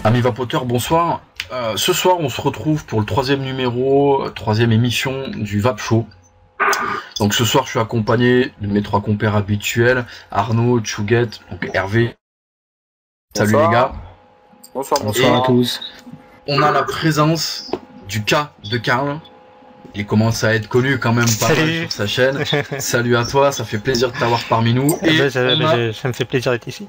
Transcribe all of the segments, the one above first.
Amis vapoteurs, bonsoir. Ce soir, on se retrouve pour le troisième numéro, troisième émission du Vape Show. Donc ce soir, je suis accompagné de mes trois compères habituels, Arnaud, Chouguette, donc Hervé. Salut Bonsoir. les gars. Bonsoir à tous. On a la présence du cas de Karl. Il commence à être connu quand même pas mal sur sa chaîne. Salut à toi, ça fait plaisir de t'avoir parmi nous. Et ça me fait plaisir d'être ici.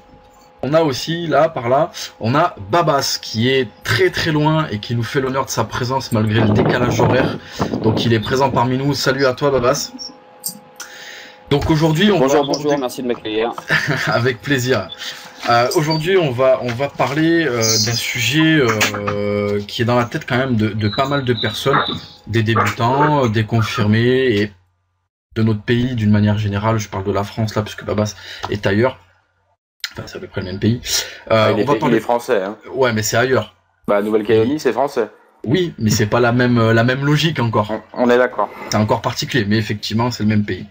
On a aussi, là, par là, on a Babas, qui est très très loin et qui nous fait l'honneur de sa présence malgré le décalage horaire. Donc il est présent parmi nous. Salut à toi, Babas. Donc aujourd'hui, Bonjour, merci de m'accueillir. Avec plaisir. Aujourd'hui, on va parler d'un sujet qui est dans la tête quand même de pas mal de personnes, des débutants, des confirmés et de notre pays d'une manière générale. Je parle de la France là, parce que Babas est ailleurs. Enfin, c'est à peu près le même pays. Il est français. Hein. Ouais, mais c'est ailleurs. Bah, Nouvelle-Calédonie, c'est français. Oui, mais c'est pas la même logique encore. On est d'accord. C'est encore particulier, mais effectivement, c'est le même pays.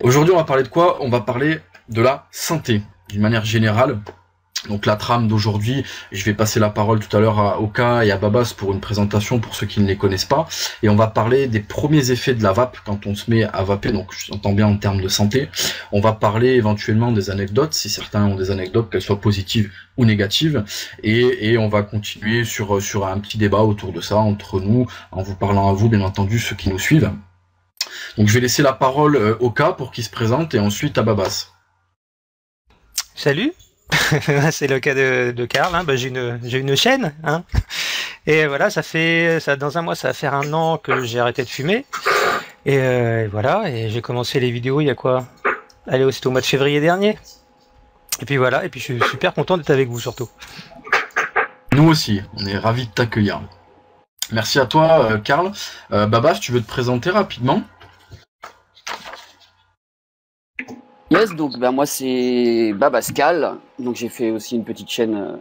Aujourd'hui, on va parler de quoi? On va parler de la santé, d'une manière générale. Donc la trame d'aujourd'hui, je vais passer la parole tout à l'heure à Oka et à Babas pour une présentation pour ceux qui ne les connaissent pas. Et on va parler des premiers effets de la vape quand on se met à vaper, donc j'entends bien en termes de santé. On va parler éventuellement des anecdotes, si certains ont des anecdotes, qu'elles soient positives ou négatives. Et on va continuer sur un petit débat autour de ça, entre nous, en vous parlant à vous, bien entendu, ceux qui nous suivent. Donc je vais laisser la parole au Oka pour qu'il se présente et ensuite à Babas. Salut. C'est le cas de Karl, hein. Bah, j'ai une chaîne, hein. Et voilà, dans un mois, ça va faire 1 an que j'ai arrêté de fumer. Et voilà, et j'ai commencé les vidéos il y a quoi? Allez, c'était au mois de février dernier. Et puis voilà, et puis je suis super content d'être avec vous surtout. Nous aussi, on est ravis de t'accueillir. Merci à toi, Karl. Babas, tu veux te présenter rapidement? Yes, donc moi c'est Babascal, donc j'ai fait aussi une petite chaîne,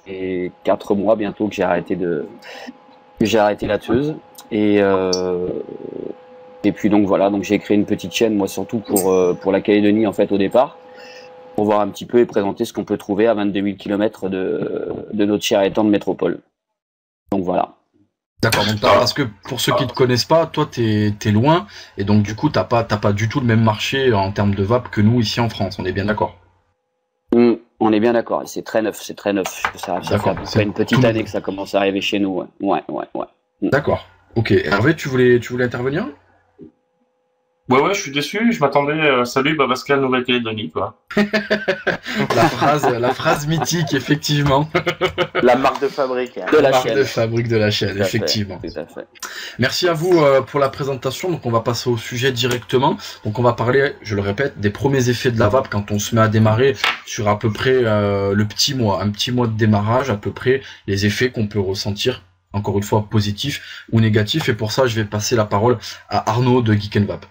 et 4 mois bientôt que j'ai arrêté la teuse, et puis donc voilà, donc j'ai créé une petite chaîne moi surtout pour la Calédonie en fait au départ, pour voir un petit peu et présenter ce qu'on peut trouver à 22 000 km de notre cher étang de métropole. Donc voilà. D'accord, donc parce que pour ceux qui te connaissent pas, toi t'es loin et donc du coup t'as pas du tout le même marché en termes de vape que nous ici en France. On est bien d'accord. On est bien d'accord. C'est très neuf. Ça fait à peu près une petite année que ça commence à arriver chez nous. Ouais. D'accord. Ok. Hervé, tu voulais intervenir? Ouais, je suis déçu. Je m'attendais. Salut, Babascal, Nouvelle-Calédonie, quoi. la phrase mythique, effectivement. La marque de fabrique de la chaîne. De fabrique de la chaîne, effectivement. Tout à fait. Merci à vous pour la présentation. Donc on va passer au sujet directement. Donc on va parler, je le répète, des premiers effets de la vape quand on se met à démarrer sur à peu près un petit mois de démarrage, à peu près les effets qu'on peut ressentir. Encore une fois, positifs ou négatifs. Et pour ça, je vais passer la parole à Arnaud de Geek & Vape.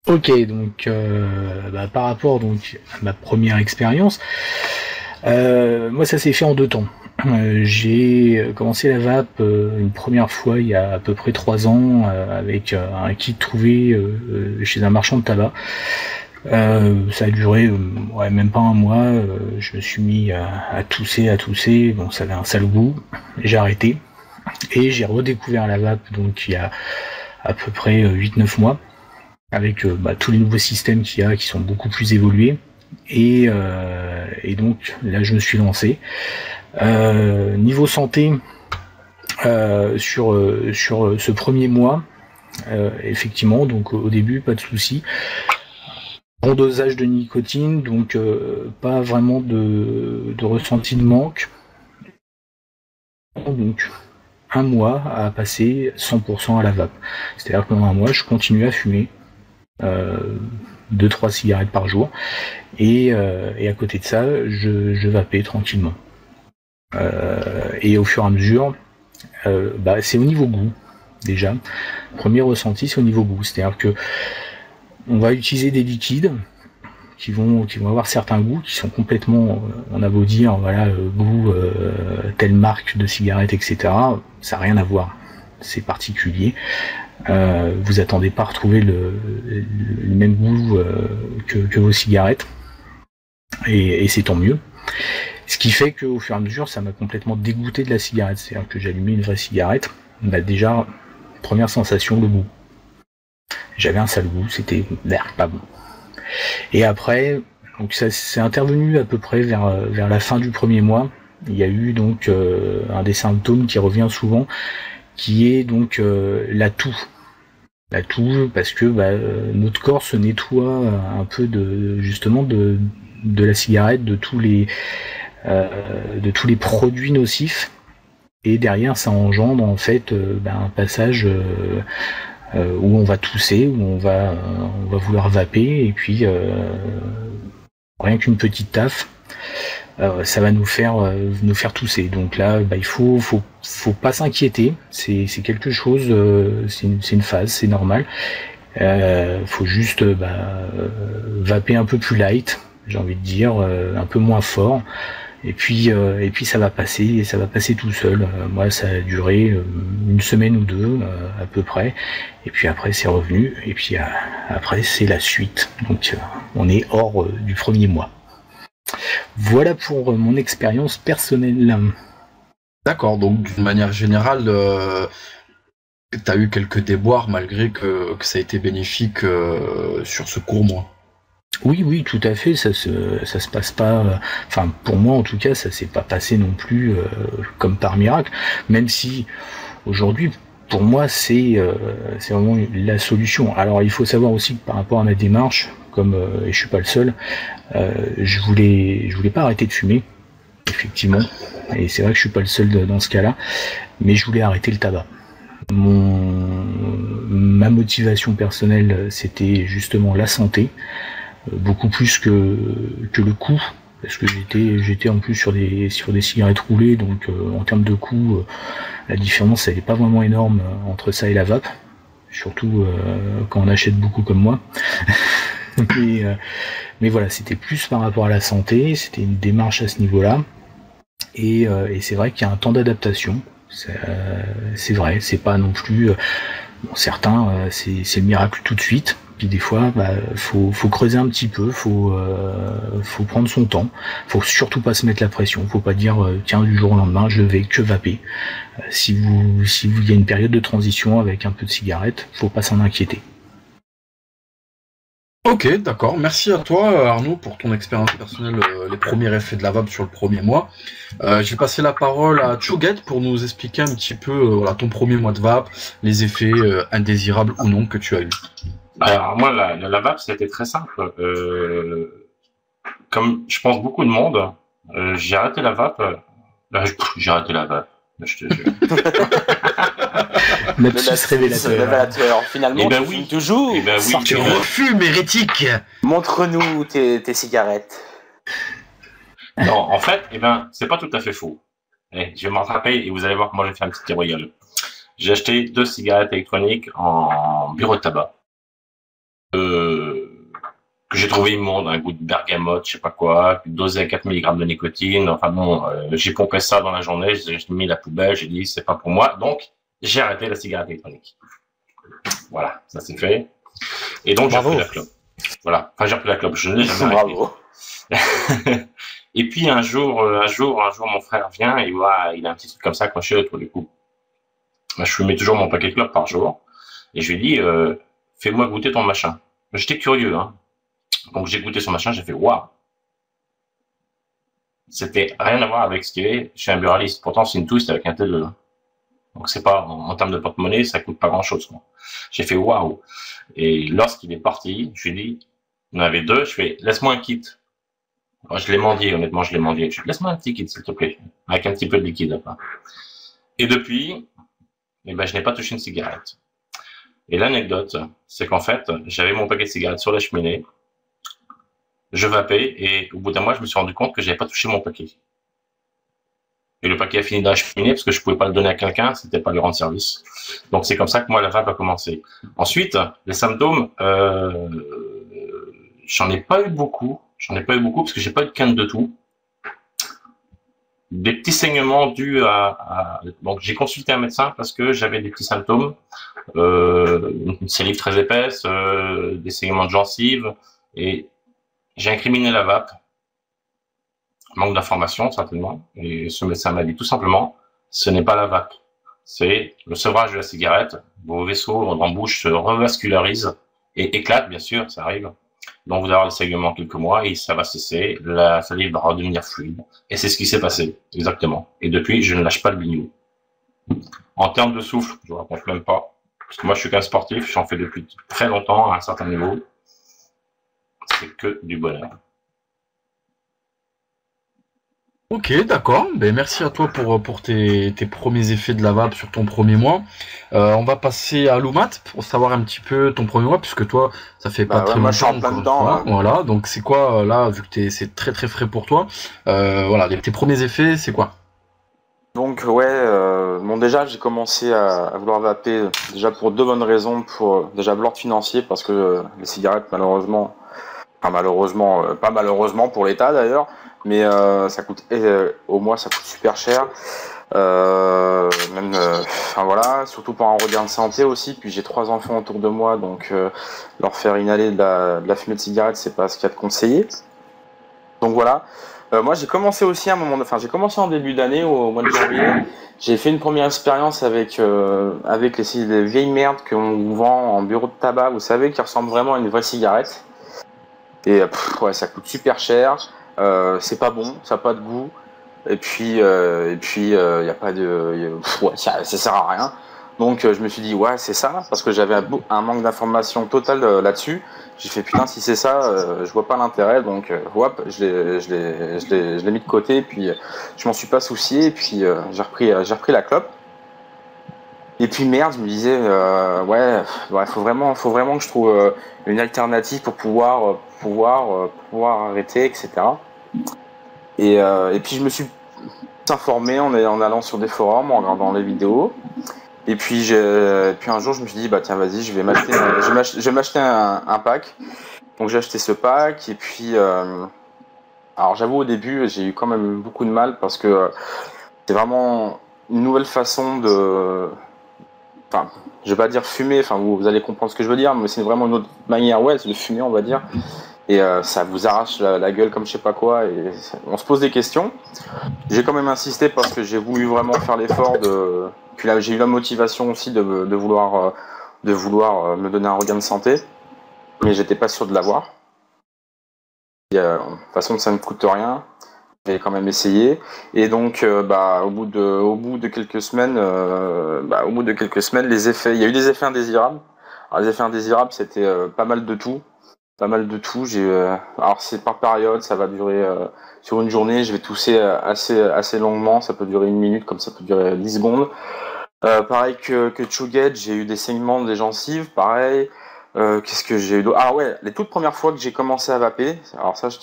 Ok, donc par rapport donc à ma première expérience, moi ça s'est fait en 2 temps. J'ai commencé la vape une première fois il y a à peu près 3 ans avec un kit trouvé chez un marchand de tabac. Ça a duré même pas 1 mois. Je me suis mis à tousser. Bon, ça avait un sale goût. J'ai arrêté et j'ai redécouvert la vape donc il y a à peu près 8-9 mois. Avec tous les nouveaux systèmes qu'il y a qui sont beaucoup plus évolués et donc là je me suis lancé niveau santé sur ce premier mois, effectivement, donc au début pas de soucis, bon dosage de nicotine, donc pas vraiment de ressenti de manque, donc 1 mois à passer 100% à la vape, c'est à dire que pendant 1 mois je continue à fumer 2-3 cigarettes par jour et à côté de ça je vapais tranquillement et au fur et à mesure c'est au niveau goût. Déjà premier ressenti, c'est au niveau goût, c'est à dire que on va utiliser des liquides qui vont avoir certains goûts qui sont complètement, on a beau dire voilà goût telle marque de cigarette, etc., ça n'a rien à voir, c'est particulier. Vous attendez pas à retrouver le même goût que vos cigarettes, et c'est tant mieux. Ce qui fait qu'au fur et à mesure, ça m'a complètement dégoûté de la cigarette. C'est-à-dire que j'allumais une vraie cigarette, bah déjà, première sensation, le goût. J'avais un sale goût, c'était pas bon. Et après, donc ça c'est intervenu à peu près vers la fin du premier mois. Il y a eu donc un des symptômes qui revient souvent, qui est donc la toux. La toux, parce que notre corps se nettoie un peu justement de la cigarette, de tous les produits nocifs, et derrière ça engendre en fait un passage où on va tousser, où on va vouloir vaper, et puis rien qu'une petite taffe, ça va nous faire tousser. Donc là, il faut pas s'inquiéter. C'est quelque chose, c'est une phase, c'est normal. Faut juste vaper un peu plus light, j'ai envie de dire, un peu moins fort. Et puis ça va passer tout seul. Moi, ça a duré une semaine ou deux à peu près. Et puis après, c'est revenu. Et puis après, c'est la suite. Donc, on est hors du premier mois. Voilà pour mon expérience personnelle. D'accord, donc d'une manière générale, tu as eu quelques déboires malgré que ça a été bénéfique sur ce court mois. Oui, tout à fait. Ça se passe pas. Enfin, pour moi, en tout cas, ça s'est pas passé non plus comme par miracle. Même si aujourd'hui, pour moi, c'est vraiment la solution. Alors, il faut savoir aussi que par rapport à ma démarche, comme et je suis pas le seul, je voulais pas arrêter de fumer, effectivement. Et c'est vrai que je suis pas le seul dans ce cas-là, mais je voulais arrêter le tabac. Ma motivation personnelle, c'était justement la santé. Beaucoup plus que le coût, parce que j'étais en plus sur des cigarettes roulées, donc en termes de coût, la différence elle est pas vraiment énorme entre ça et la vape, surtout quand on achète beaucoup comme moi. mais voilà, c'était plus par rapport à la santé, c'était une démarche à ce niveau-là, et c'est vrai qu'il y a un temps d'adaptation. C'est vrai, c'est pas non plus certains, c'est le miracle tout de suite. Puis des fois, faut creuser un petit peu, faut prendre son temps, faut surtout pas se mettre la pression, faut pas dire tiens du jour au lendemain je vais que vaper. Si il y a une période de transition avec un peu de cigarette, faut pas s'en inquiéter. Ok, d'accord. Merci à toi Arnaud pour ton expérience personnelle, les premiers effets de la vape sur le premier mois. Je vais passer la parole à Chouguette pour nous expliquer un petit peu ton premier mois de vape, les effets indésirables ou non que tu as eu. Alors moi, la vape, ça a été très simple. Comme je pense beaucoup de monde, j'ai arrêté la vape. J'ai arrêté la vape. Je te jure. Lapsus révélateur. Finalement, tu fumes toujours. Oui, tu refumes, hérétique. Montre-nous tes cigarettes. Non, en fait, c'est pas tout à fait faux. Je vais m'en rattraper et vous allez voir comment je vais faire une petite royale. J'ai acheté 2 cigarettes électroniques en bureau de tabac. Que j'ai trouvé immonde, un goût de bergamote, je sais pas quoi, dosé à 4 mg de nicotine. Enfin bon, j'ai pompé ça dans la journée, j'ai mis la poubelle, j'ai dit c'est pas pour moi, donc j'ai arrêté la cigarette électronique. Voilà, ça c'est fait. Et donc j'ai repris la clope. Voilà, enfin j'ai repris la clope, je ne l'ai jamais arrêté. Bravo. Et puis un jour, mon frère vient et il a un petit truc comme ça accroché autour du cou. Je fumais toujours mon paquet de clopes par jour. Et je lui ai dit, fais-moi goûter ton machin. J'étais curieux, hein. Donc j'ai goûté son machin, j'ai fait waouh. C'était rien à voir avec ce qu'il y avait chez un buraliste. Pourtant c'est une twist avec un T2. Donc c'est pas, en termes de porte-monnaie, ça coûte pas grand-chose. J'ai fait waouh. Et lorsqu'il est parti, je lui ai dit, il y en avait 2, je fais laisse-moi un kit. Alors, je l'ai mendié, honnêtement, je l'ai mendié. Je fais laisse-moi un petit kit, s'il te plaît, avec un petit peu de liquide. Enfin. Et depuis, je n'ai pas touché une cigarette. Et l'anecdote, c'est qu'en fait, j'avais mon paquet de cigarettes sur la cheminée, je vapais, et au bout d'un mois, je me suis rendu compte que j'avais pas touché mon paquet. Et le paquet a fini dans la cheminée, parce que je pouvais pas le donner à quelqu'un, c'était pas lui rendre service. Donc c'est comme ça que moi, la vape a commencé. Ensuite, les symptômes, j'en ai pas eu beaucoup, parce que j'ai pas eu de quinte de tout. Des petits saignements dus donc j'ai consulté un médecin parce que j'avais des petits symptômes, une salive très épaisse, des saignements de gencives, et j'ai incriminé la vape manque d'information certainement. Et ce médecin m'a dit tout simplement, ce n'est pas la vape, c'est le sevrage de la cigarette. Vos vaisseaux en bouche se revascularisent et éclatent, bien sûr, ça arrive. Donc vous allez avoir des saignements quelques mois et ça va cesser, la salive va redevenir fluide. Et c'est ce qui s'est passé, exactement. Et depuis, je ne lâche pas le bignou. En termes de souffle, je ne raconte même pas. Parce que moi, je suis qu'un sportif, j'en fais depuis très longtemps à un certain niveau. C'est que du bonheur. Ok, d'accord. Ben, merci à toi pour tes premiers effets de la vape sur ton premier mois. On va passer à Loumat pour savoir un petit peu ton premier mois, puisque toi, ça fait pas très moi, je suis longtemps. en plein encore dedans, une fois. hein. Voilà, donc c'est quoi là, vu que c'est très très frais pour toi, voilà, tes premiers effets, c'est quoi? Donc bon déjà j'ai commencé à vouloir vaper déjà pour deux bonnes raisons, pour déjà l'ordre financier parce que les cigarettes malheureusement, pas malheureusement pour l'État d'ailleurs, mais ça coûte au mois ça coûte super cher, voilà, surtout pour un regain de santé aussi, puis j'ai 3 enfants autour de moi donc leur faire inhaler de la fumée de cigarette c'est pas ce qu'il y a de conseillé, donc voilà. Moi, j'ai commencé aussi j'ai commencé en début d'année, au mois de janvier. J'ai fait une première expérience avec les vieilles merdes qu'on vous vend en bureau de tabac, vous savez, qui ressemblent vraiment à une vraie cigarette. Et ouais, ça coûte super cher. C'est pas bon, ça n'a pas de goût. Et puis, y a pas de, ouais, ça sert à rien. Donc, je me suis dit, ouais, c'est ça, parce que j'avais un manque d'information total là-dessus. J'ai fait putain, si c'est ça, je vois pas l'intérêt, donc hop, je l'ai mis de côté, puis je m'en suis pas soucié, et puis j'ai repris la clope. Et puis merde, je me disais ouais, faut vraiment que je trouve une alternative pour pouvoir arrêter, etc. Et puis je me suis informé en allant sur des forums, en regardant les vidéos. Et puis un jour je me suis dit bah tiens vas-y je vais m'acheter un pack. Donc j'ai acheté ce pack et puis alors j'avoue au début j'ai eu quand même beaucoup de mal parce que c'est vraiment une nouvelle façon de, enfin je vais pas dire fumer, enfin vous allez comprendre ce que je veux dire, mais c'est vraiment une autre manière de fumer on va dire. Et ça vous arrache la gueule comme je sais pas quoi et on se pose des questions. J'ai quand même insisté parce que j'ai voulu vraiment faire l'effort de. Puis là, j'ai eu la motivation aussi de vouloir me donner un regain de santé, mais j'étais pas sûr de l'avoir. De toute façon, ça ne coûte rien. J'ai quand même essayé. Et donc, au bout de quelques semaines, les effets, il y a eu des effets indésirables. Alors, les effets indésirables, c'était pas mal de tout. Alors c'est par période, ça va durer sur une journée, je vais tousser assez longuement, ça peut durer 1 minute comme ça peut durer 10 secondes. Pareil que Chugget, j'ai eu des saignements des gencives, pareil. Qu'est-ce que j'ai eu d'autre ? Ah ouais, les toutes premières fois que j'ai commencé à vaper, alors ça je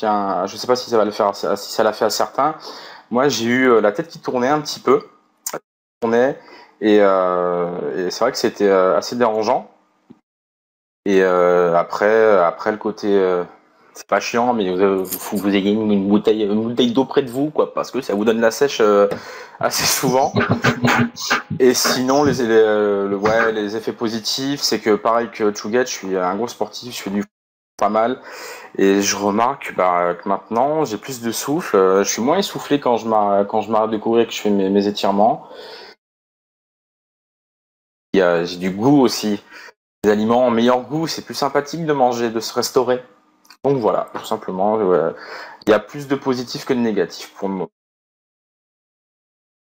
sais pas si ça va le faire, si ça l'a fait à certains. Moi j'ai eu la tête qui tournait un petit peu, et c'est vrai que c'était assez dérangeant. Et après le côté c'est pas chiant mais faut que vous ayez une bouteille d'eau près de vous quoi parce que ça vous donne la sèche assez souvent. Et sinon les effets positifs c'est que pareil que Chugget, je suis un gros sportif, je fais du pas mal et je remarque que maintenant j'ai plus de souffle, je suis moins essoufflé quand je m'arrête de courir, que je fais mes étirements. J'ai du goût aussi. Les aliments en meilleur goût, c'est plus sympathique de manger, de se restaurer. Donc voilà, tout simplement, il y a plus de positifs que de négatifs pour le moment.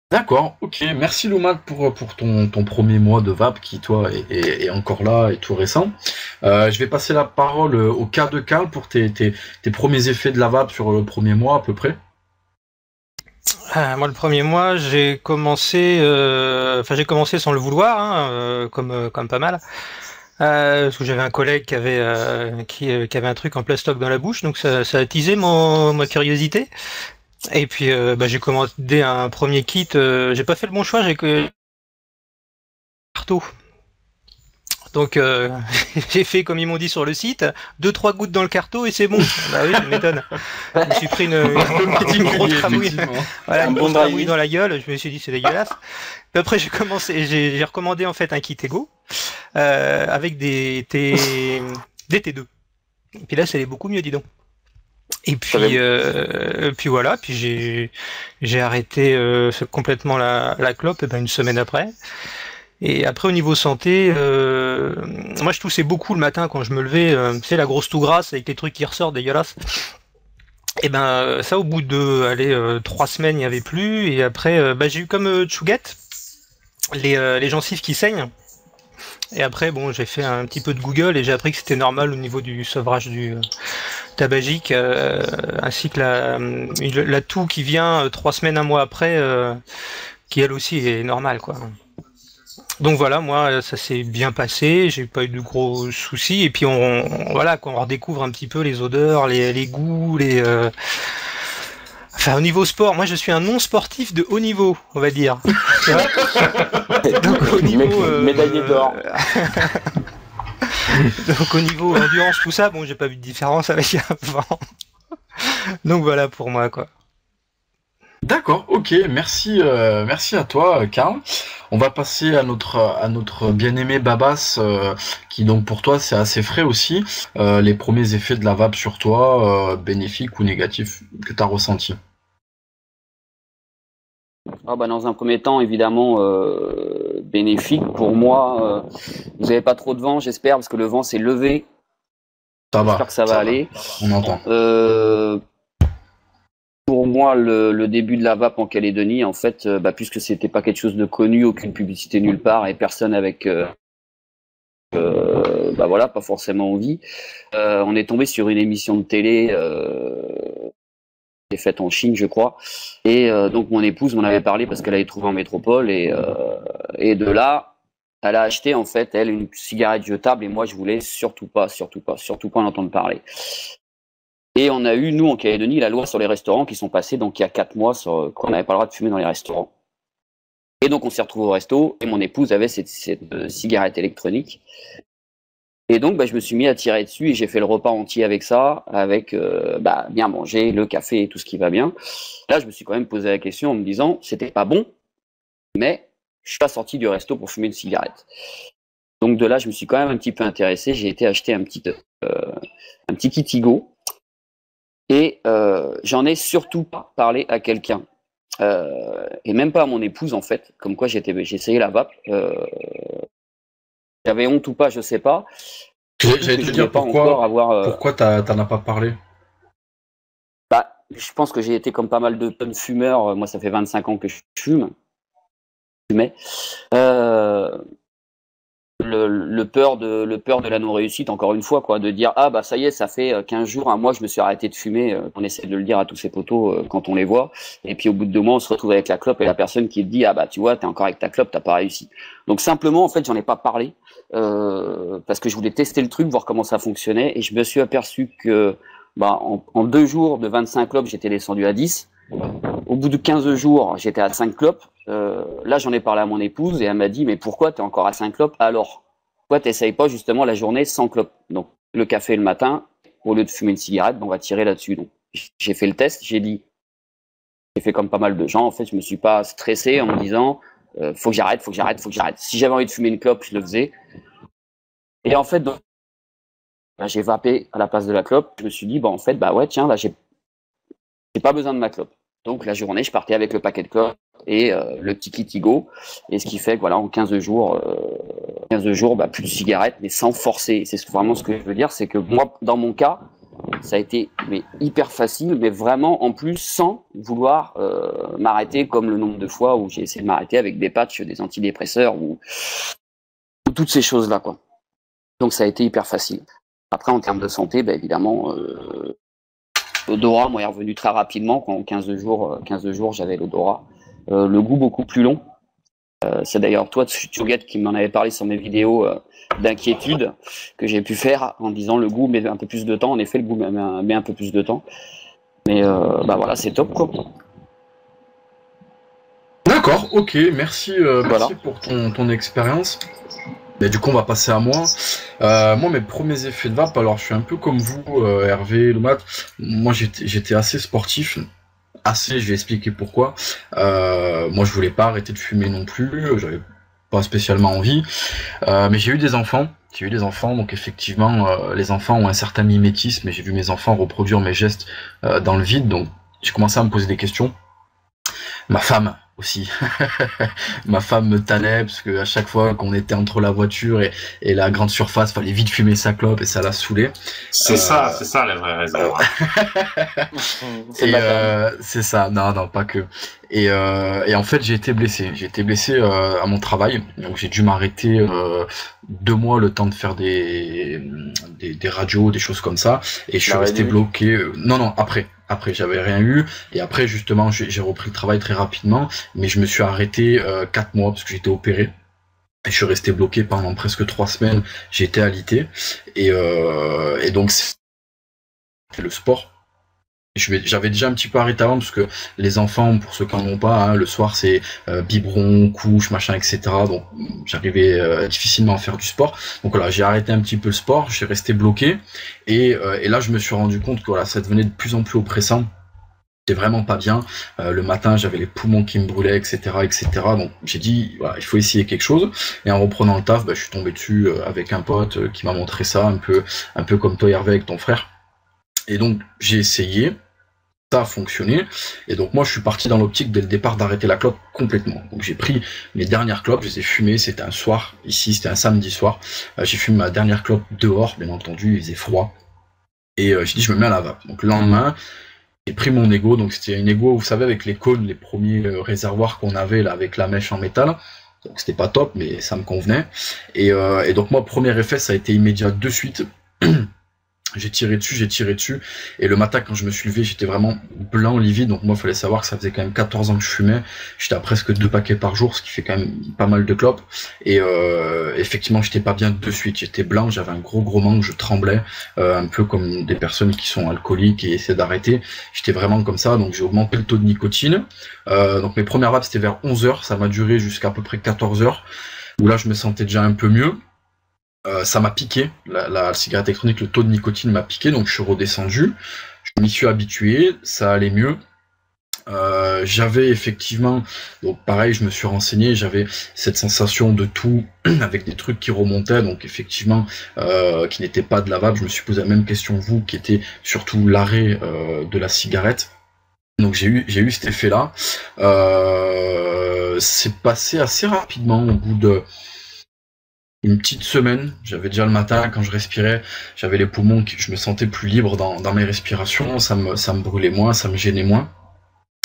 D'accord, ok, merci Loumat pour ton premier mois de vape qui toi est encore là et tout récent. Je vais passer la parole au cas de Karl pour tes premiers effets de la vape sur le premier mois à peu près. Moi, le premier mois, j'ai commencé sans le vouloir, hein, comme pas mal. Parce que j'avais un collègue qui avait un truc en plastoc dans la bouche, donc ça a attisé ma curiosité. Et puis j'ai commandé un premier kit. J'ai pas fait le bon choix, j'ai que carto. Donc j'ai fait comme ils m'ont dit sur le site, 2-3 gouttes dans le carto et c'est bon. Bah oui, ça m'étonne. Je me suis pris une grosse tramouille. Voilà, une grosse tramouille dans la gueule. Je me suis dit c'est dégueulasse. Puis après j'ai recommandé en fait un kit Ego avec des T2. Et puis là, ça allait beaucoup mieux, dis donc. Et puis voilà, puis j'ai arrêté complètement la clope une semaine après. Et après au niveau santé, moi je toussais beaucoup le matin quand je me levais, tu sais la grosse toux grasse avec les trucs qui ressortent dégueulasses. Et ça au bout de 3 semaines il n'y avait plus, et après j'ai eu comme Chouguette, les gencives qui saignent. Et après, bon, j'ai fait un petit peu de Google et j'ai appris que c'était normal au niveau du sevrage du tabagique, ainsi que la toux qui vient 3 semaines, un mois après, qui elle aussi est normale, quoi. Donc voilà, moi, ça s'est bien passé, j'ai pas eu de gros soucis. Et puis voilà, quand on redécouvre un petit peu les odeurs, les goûts, Enfin, au niveau sport, moi je suis un non-sportif de haut niveau, on va dire. Donc au niveau médaillé d'or. Donc au niveau endurance, tout ça, bon, j'ai pas vu de différence avec avant. Donc voilà pour moi, quoi. D'accord, ok, merci à toi, Karl. On va passer à notre bien-aimé Babas, qui donc pour toi c'est assez frais aussi. Les premiers effets de la vape sur toi, bénéfiques ou négatifs, que tu as ressentis. Dans un premier temps, évidemment, bénéfique. Pour moi, vous n'avez pas trop de vent, j'espère, parce que le vent s'est levé. J'espère que ça va aller. On entend. Pour moi, le début de la vape en Calédonie, en fait, puisque c'était pas quelque chose de connu, aucune publicité nulle part, et personne avec pas forcément envie, on est tombé sur une émission de télé faite en Chine, je crois, et donc mon épouse m'en avait parlé parce qu'elle avait trouvé en métropole, et de là elle a acheté en fait elle une cigarette jetable, et moi je voulais surtout pas en entendre parler. Et on a eu, nous en Calédonie, la loi sur les restaurants qui sont passés donc il y a 4 mois qu'on n'avait pas le droit de fumer dans les restaurants. Et donc on s'est retrouvé au resto et mon épouse avait cette cigarette électronique. Et donc je me suis mis à tirer dessus et j'ai fait le repas entier avec ça, avec bien manger, le café et tout ce qui va bien. Là je me suis quand même posé la question en me disant c'était pas bon, mais je suis pas sorti du resto pour fumer une cigarette. Donc de là je me suis quand même un petit peu intéressé, j'ai été acheter un petit Kitigo et j'en ai surtout pas parlé à quelqu'un. Et même pas à mon épouse en fait, comme quoi j'ai essayé la vape. J'avais honte ou pas, je sais pas. J'allais te dire pourquoi t'en as pas parlé. Je pense que j'ai été comme pas mal de tonnes fumeurs. Moi, ça fait 25 ans que je fume. Le peur de la non-réussite, encore une fois, quoi, de dire ça y est, ça fait 15 jours, un mois, je me suis arrêté de fumer. On essaie de le dire à tous ces potos quand on les voit, et puis au bout de 2 mois, on se retrouve avec la clope et la personne qui te dit tu vois, t'es encore avec ta clope, t'as pas réussi. Donc simplement, en fait, j'en ai pas parlé parce que je voulais tester le truc, voir comment ça fonctionnait, et je me suis aperçu que en 2 jours de 25 clopes, j'étais descendu à 10. Au bout de 15 jours, j'étais à 5 clopes. Là, j'en ai parlé à mon épouse et elle m'a dit « Mais pourquoi tu es encore à 5 clopes alors ? Pourquoi tu n'essayes pas justement la journée sans clopes ?» Donc, le café le matin, au lieu de fumer une cigarette, on va tirer là-dessus. Donc, j'ai fait le test, j'ai fait comme pas mal de gens. En fait, je me suis pas stressé en me disant « Faut que j'arrête. Si j'avais envie de fumer une clope, je le faisais. » Et en fait, j'ai vapé à la place de la clope. Je me suis dit tiens, là, j'ai pas besoin de ma clope. Donc la journée, je partais avec le paquet de clopes et le petit Kitigo. Et ce qui fait que en 15 jours, plus de cigarettes, mais sans forcer. C'est vraiment ce que je veux dire, c'est que moi, dans mon cas, ça a été hyper facile, mais vraiment en plus sans vouloir m'arrêter comme le nombre de fois où j'ai essayé de m'arrêter avec des patchs, des antidépresseurs ou toutes ces choses-là, quoi. Donc ça a été hyper facile. Après, en termes de santé, évidemment, l'odorat, moi, est revenu très rapidement. Quand en 15 jours, j'avais l'odorat. Le goût beaucoup plus long. C'est d'ailleurs toi, Tchouguette, qui m'en avait parlé sur mes vidéos d'inquiétude que j'ai pu faire en disant le goût met un peu plus de temps. En effet, le goût met un peu plus de temps. Mais voilà, c'est top, quoi. D'accord, ok, merci pour ton expérience. Mais du coup, on va passer à moi. Moi, mes premiers effets de vape, alors je suis un peu comme vous, Hervé, Loumat. Moi, j'étais assez sportif. Je vais expliquer pourquoi. Moi, je voulais pas arrêter de fumer non plus. J'avais pas spécialement envie. Mais j'ai eu des enfants. J'ai eu des enfants, donc effectivement, les enfants ont un certain mimétisme, et j'ai vu mes enfants reproduire mes gestes dans le vide, donc j'ai commencé à me poser des questions. Ma femme aussi, ma femme me tannait parce que à chaque fois qu'on était entre la voiture et la grande surface, fallait vite fumer sa clope et ça la saoulait. C'est ça la vraie raison. C'est ça, non, pas que. Et en fait, j'ai été blessé. J'ai été blessé à mon travail, donc j'ai dû m'arrêter 2 mois le temps de faire des radios, des choses comme ça, et je suis resté bloqué. Non, après j'avais rien eu, et après justement j'ai repris le travail très rapidement, mais je me suis arrêté 4 mois parce que j'étais opéré. Et je suis resté bloqué pendant presque 3 semaines. J'ai été alité, et donc c'est le sport. J'avais déjà un petit peu arrêté avant parce que les enfants, pour ceux qui n'en ont pas, hein, le soir c'est biberon, couche, machin, etc. Donc j'arrivais difficilement à faire du sport. Donc voilà, j'ai arrêté un petit peu le sport, j'ai resté bloqué, et là je me suis rendu compte que voilà, ça devenait de plus en plus oppressant. J'étais vraiment pas bien. Le matin, j'avais les poumons qui me brûlaient, etc., etc. Donc j'ai dit, voilà, il faut essayer quelque chose. Et en reprenant le taf, je suis tombé dessus avec un pote qui m'a montré ça, un peu comme toi, Hervé, avec ton frère. Et donc j'ai essayé. Ça a fonctionné, et donc moi je suis parti dans l'optique dès le départ d'arrêter la clope complètement. Donc j'ai pris mes dernières clopes, je les ai fumées, c'était un soir, ici c'était un samedi soir, j'ai fumé ma dernière clope dehors, bien entendu, il faisait froid, et j'ai dit je me mets à la vape. Donc le lendemain, j'ai pris mon Ego, donc c'était une Ego, vous savez, avec les cônes, les premiers réservoirs qu'on avait là avec la mèche en métal, donc c'était pas top, mais ça me convenait, et donc moi premier effet ça a été immédiat de suite. J'ai tiré dessus, et le matin quand je me suis levé, j'étais vraiment blanc, livide, donc moi il fallait savoir que ça faisait quand même 14 ans que je fumais, j'étais à presque 2 paquets par jour, ce qui fait quand même pas mal de clopes, et effectivement j'étais pas bien de suite, j'étais blanc, j'avais un gros manque, je tremblais, un peu comme des personnes qui sont alcooliques et essaient d'arrêter, j'étais vraiment comme ça, donc j'ai augmenté le taux de nicotine, donc mes premières vapes c'était vers 11h, ça m'a duré jusqu'à peu près 14h, où là je me sentais déjà un peu mieux. Ça m'a piqué, la cigarette électronique, le taux de nicotine m'a piqué, donc je suis redescendu, je m'y suis habitué, ça allait mieux. J'avais effectivement, donc pareil, je me suis renseigné, j'avais cette sensation de tout avec des trucs qui remontaient, donc effectivement qui n'étaient pas de la vape. Je me suis posé la même question que vous, qui était surtout l'arrêt de la cigarette. Donc j'ai eu cet effet-là. C'est passé assez rapidement au bout de une petite semaine. J'avais déjà le matin, quand je respirais, j'avais les poumons, je me sentais plus libre dans mes respirations, ça me brûlait moins, ça me gênait moins.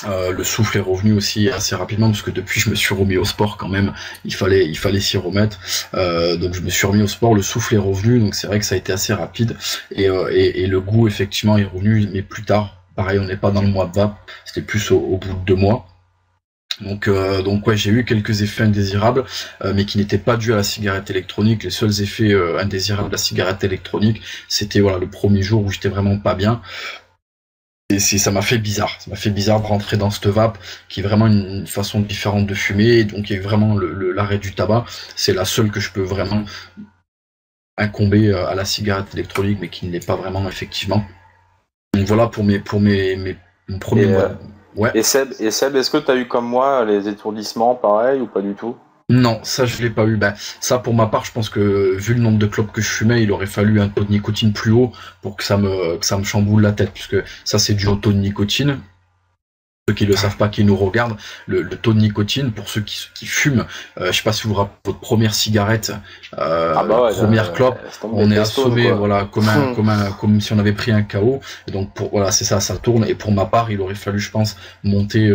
Le souffle est revenu aussi assez rapidement, parce que depuis je me suis remis au sport quand même, il fallait s'y remettre, donc je me suis remis au sport, le souffle est revenu, donc c'est vrai que ça a été assez rapide, et le goût effectivement est revenu, mais plus tard, pareil, on n'est pas dans le mois de vape, c'était plus au bout de 2 mois. Donc ouais, j'ai eu quelques effets indésirables, mais qui n'étaient pas dus à la cigarette électronique. Les seuls effets indésirables de la cigarette électronique, c'était voilà, le premier jour où j'étais vraiment pas bien. Et ça m'a fait bizarre. Ça m'a fait bizarre de rentrer dans cette vape, qui est vraiment une façon différente de fumer. Donc il y a vraiment l'arrêt du tabac. C'est la seule que je peux vraiment incomber à la cigarette électronique, mais qui ne l'est pas vraiment effectivement. Donc voilà pour mon premier mois. Ouais. Et Seb, est-ce que tu as eu comme moi les étourdissements pareil ou pas du tout? Non, ça je l'ai pas eu. Ça pour ma part, je pense que vu le nombre de clopes que je fumais, il aurait fallu un taux de nicotine plus haut pour que ça me chamboule la tête, puisque ça c'est du taux de nicotine. Ceux qui le savent pas, qui nous regardent, le taux de nicotine pour ceux qui fument, je sais pas si vous vous rappelez votre première cigarette, première clope, on est assommé, voilà, comme si on avait pris un KO. Et donc voilà, c'est ça tourne. Et pour ma part, il aurait fallu, je pense, monter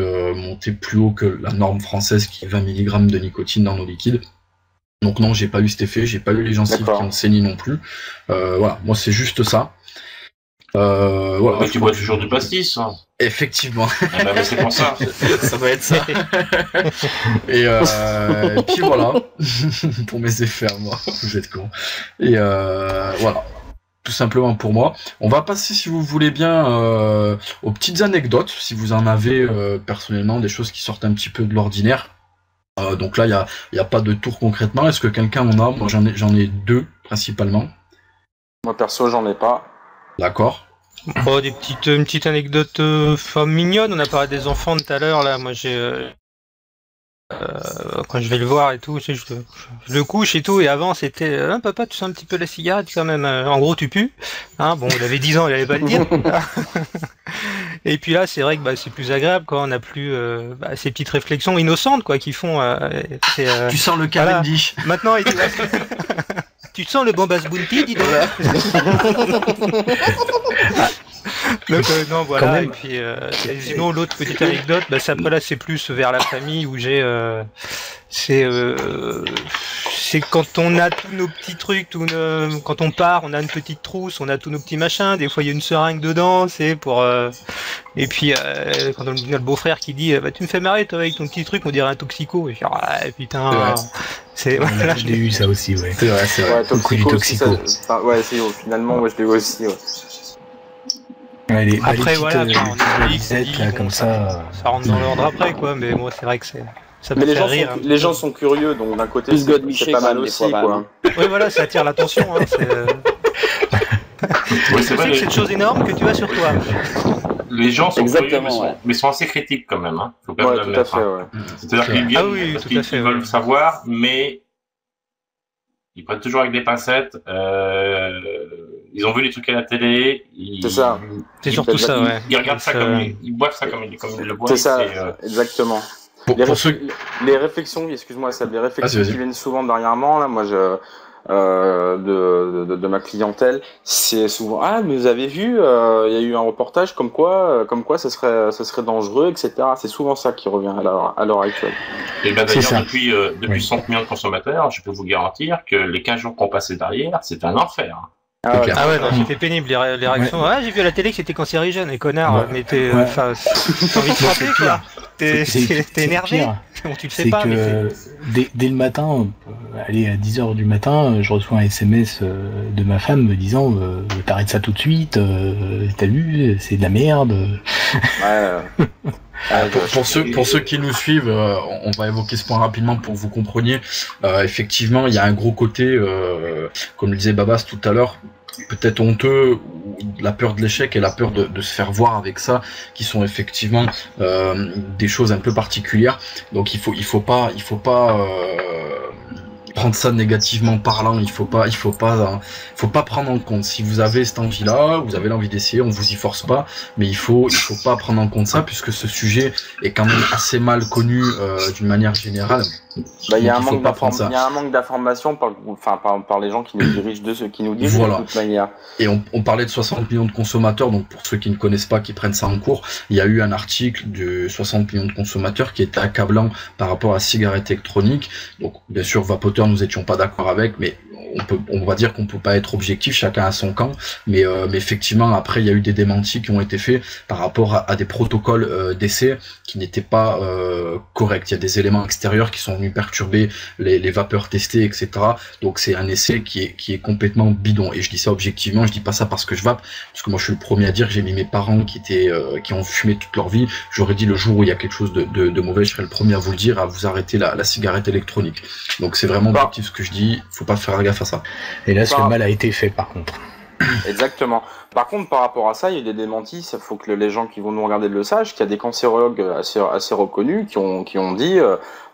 plus haut que la norme française qui est 20 mg de nicotine dans nos liquides. Donc non, j'ai pas eu cet effet, j'ai pas eu les gencives qui ont saigné non plus. Voilà, moi c'est juste ça. Voilà, mais tu bois toujours du pastis, hein. Effectivement. C'est pour ça. Ça doit être ça. Et puis voilà, pour mes effets à moi, vous êtes con. Et voilà, tout simplement pour moi. On va passer, si vous voulez bien, aux petites anecdotes, si vous en avez personnellement, des choses qui sortent un petit peu de l'ordinaire. Donc là, il y a pas de tour concrètement. Est-ce que quelqu'un en a? Moi, j'en ai 2 principalement. Moi perso, j'en ai pas. D'accord. Oh, une petite anecdote mignonne. On a parlé des enfants tout à l'heure. Là, moi, j'ai quand je vais le voir et tout, tu sais, je le couche et tout, et avant c'était papa, tu sens un petit peu la cigarette quand même, en gros tu pues, hein, bon, il avait 10 ans, il allait pas le dire. Et puis là, c'est vrai que c'est plus agréable quand on n'a plus ces petites réflexions innocentes quoi, qui font. Tu sens le Cavendish. Voilà. Maintenant, il dit, tu sens le Bombas Bounty, dis donc. Donc non, voilà. Et puis sinon, l'autre petite anecdote, ça, là, c'est plus vers la famille où j'ai. C'est quand on a tous nos petits trucs, quand on part, on a une petite trousse, on a tous nos petits machins. Des fois, il y a une seringue dedans, c'est pour. Et puis quand on a le beau-frère qui dit, tu me fais marrer toi avec ton petit truc, on dirait un toxico. Et je dis, putain. C'est voilà, je l'ai eu ça aussi, ouais. C'est vrai, c'est vrai. Ouais, toxico. Finalement, moi je l'ai eu aussi, ouais. Ouais, après, voilà, comme ça rentre dans l'ordre après, quoi. Mais moi, c'est vrai que ça mais peut faire rire. Les gens sont curieux, donc d'un côté, c'est pas mal aussi, quoi. Oui, voilà, ça attire l'attention. Hein, c'est vrai que c'est une chose énorme que tu as sur toi. Les gens sont curieux, mais sont assez critiques quand même. Hein. Faut quand même tout à fait, ouais. C'est-à-dire qu'ils viennent parce qu'ils veulent savoir, mais ils prennent toujours avec des pincettes. Ils ont vu les trucs à la télé. C'est ça. C'est surtout ça, ouais. Ils regardent ça comme ils boivent ça comme ils le boivent. C'est ça, exactement. Les réflexions, excuse-moi, les réflexions qui viennent souvent dernièrement, là, moi, de ma clientèle, c'est souvent mais vous avez vu, il y a eu un reportage comme quoi ça serait dangereux, etc. C'est souvent ça qui revient à l'heure actuelle. Et bien d'ailleurs depuis 100 millions de consommateurs, je peux vous garantir que les 15 jours qu'on passait derrière, c'est un enfer. Ah ouais, c'était pénible les réactions. Ouais. J'ai vu à la télé que c'était cancérigène, et connard, mais t'as envie de frapper, quoi. T'es énervé. Bon, tu le sais pas, que dès le matin, à 10h du matin, je reçois un SMS de ma femme me disant t'arrêtes ça tout de suite, t'as vu, c'est de la merde. Pour ceux qui nous suivent, on va évoquer ce point rapidement pour que vous compreniez. Effectivement, il y a un gros côté, comme le disait Babas tout à l'heure, peut-être honteux, ou la peur de l'échec et la peur de se faire voir avec ça, qui sont effectivement des choses un peu particulières. Donc il faut pas prendre ça négativement parlant. Il faut pas prendre en compte. Si vous avez cette envie-là, vous avez l'envie d'essayer, on vous y force pas, mais il faut pas prendre en compte ça, puisque ce sujet est quand même assez mal connu d'une manière générale. Il y a un manque d'information par les gens qui nous dirigent voilà. De toute manière. Et on parlait de 60 millions de consommateurs, donc pour ceux qui ne connaissent pas, qui prennent ça en cours, il y a eu un article de 60 millions de consommateurs qui était accablant par rapport à la cigarette électronique. Donc bien sûr, Vapoteur, nous étions pas d'accord avec, mais on va dire qu'on peut pas être objectif, chacun a son camp, mais effectivement après il y a eu des démentis qui ont été faits par rapport à des protocoles d'essai qui n'étaient pas corrects. Il y a des éléments extérieurs qui sont venus perturber les vapeurs testées, etc. Donc c'est un essai qui est complètement bidon. Et je dis ça objectivement, je dis pas ça parce que je vape, parce que moi je suis le premier à dire que j'ai mis mes parents qui ont fumé toute leur vie. J'aurais dit le jour où il y a quelque chose de mauvais, je serais le premier à vous le dire, à vous arrêter la cigarette électronique. Donc c'est vraiment objectif ce que je dis, faut pas faire gaffe à ça. Et là, le mal a été fait, par contre. Exactement. Par contre, par rapport à ça, il y a des démentis. Il faut que les gens qui vont nous regarder le sachent qu'il y a des cancérologues assez reconnus qui ont dit,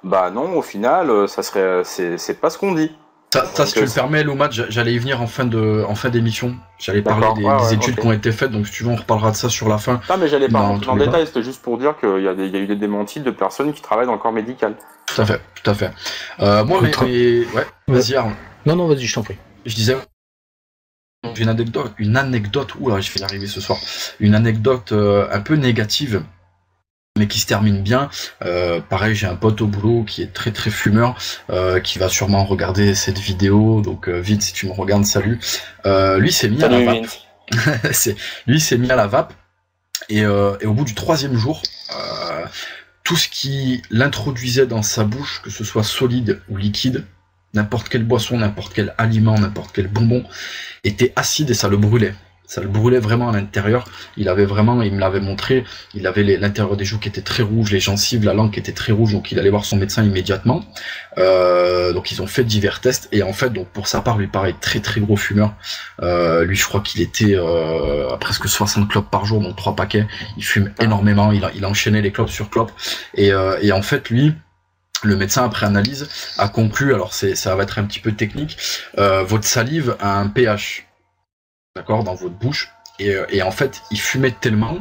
non, au final, c'est pas ce qu'on dit. Ça, si tu le permets, Loumat, j'allais y venir en fin d'émission. J'allais parler des études qui ont été faites, donc si tu veux, on reparlera de ça sur la fin. Non, mais j'allais pas rentrer en détail, c'était juste pour dire qu'il y a eu des démentis de personnes qui travaillent dans le corps médical. Tout à fait. Moi, vas-y, Arnaud. Non, vas-y, je t'en prie. Je disais, j'ai une anecdote, oula, je vais y arriver ce soir, une anecdote un peu négative, mais qui se termine bien. Pareil, j'ai un pote au boulot qui est très très fumeur, qui va sûrement regarder cette vidéo, donc vite, si tu me regardes, salut. Lui s'est mis à la vape. Lui s'est mis à la vape, et au bout du 3e jour, tout ce qui l'introduisait dans sa bouche, que ce soit solide ou liquide, n'importe quelle boisson, n'importe quel aliment, n'importe quel bonbon, était acide et ça le brûlait. Ça le brûlait vraiment à l'intérieur. Il me l'avait montré, il avait l'intérieur des joues qui était très rouge, les gencives, la langue qui était très rouge, donc il allait voir son médecin immédiatement. Donc ils ont fait divers tests, et en fait, donc pour sa part, lui pareil, très très gros fumeur. Lui, je crois qu'il était à presque 60 clopes par jour, donc 3 paquets. Il fume énormément, il enchaînait les clopes sur clopes. Et en fait, lui, Le médecin, après analyse, a conclu, alors ça va être un petit peu technique, votre salive a un pH, d'accord, dans votre bouche. Et en fait, il fumait tellement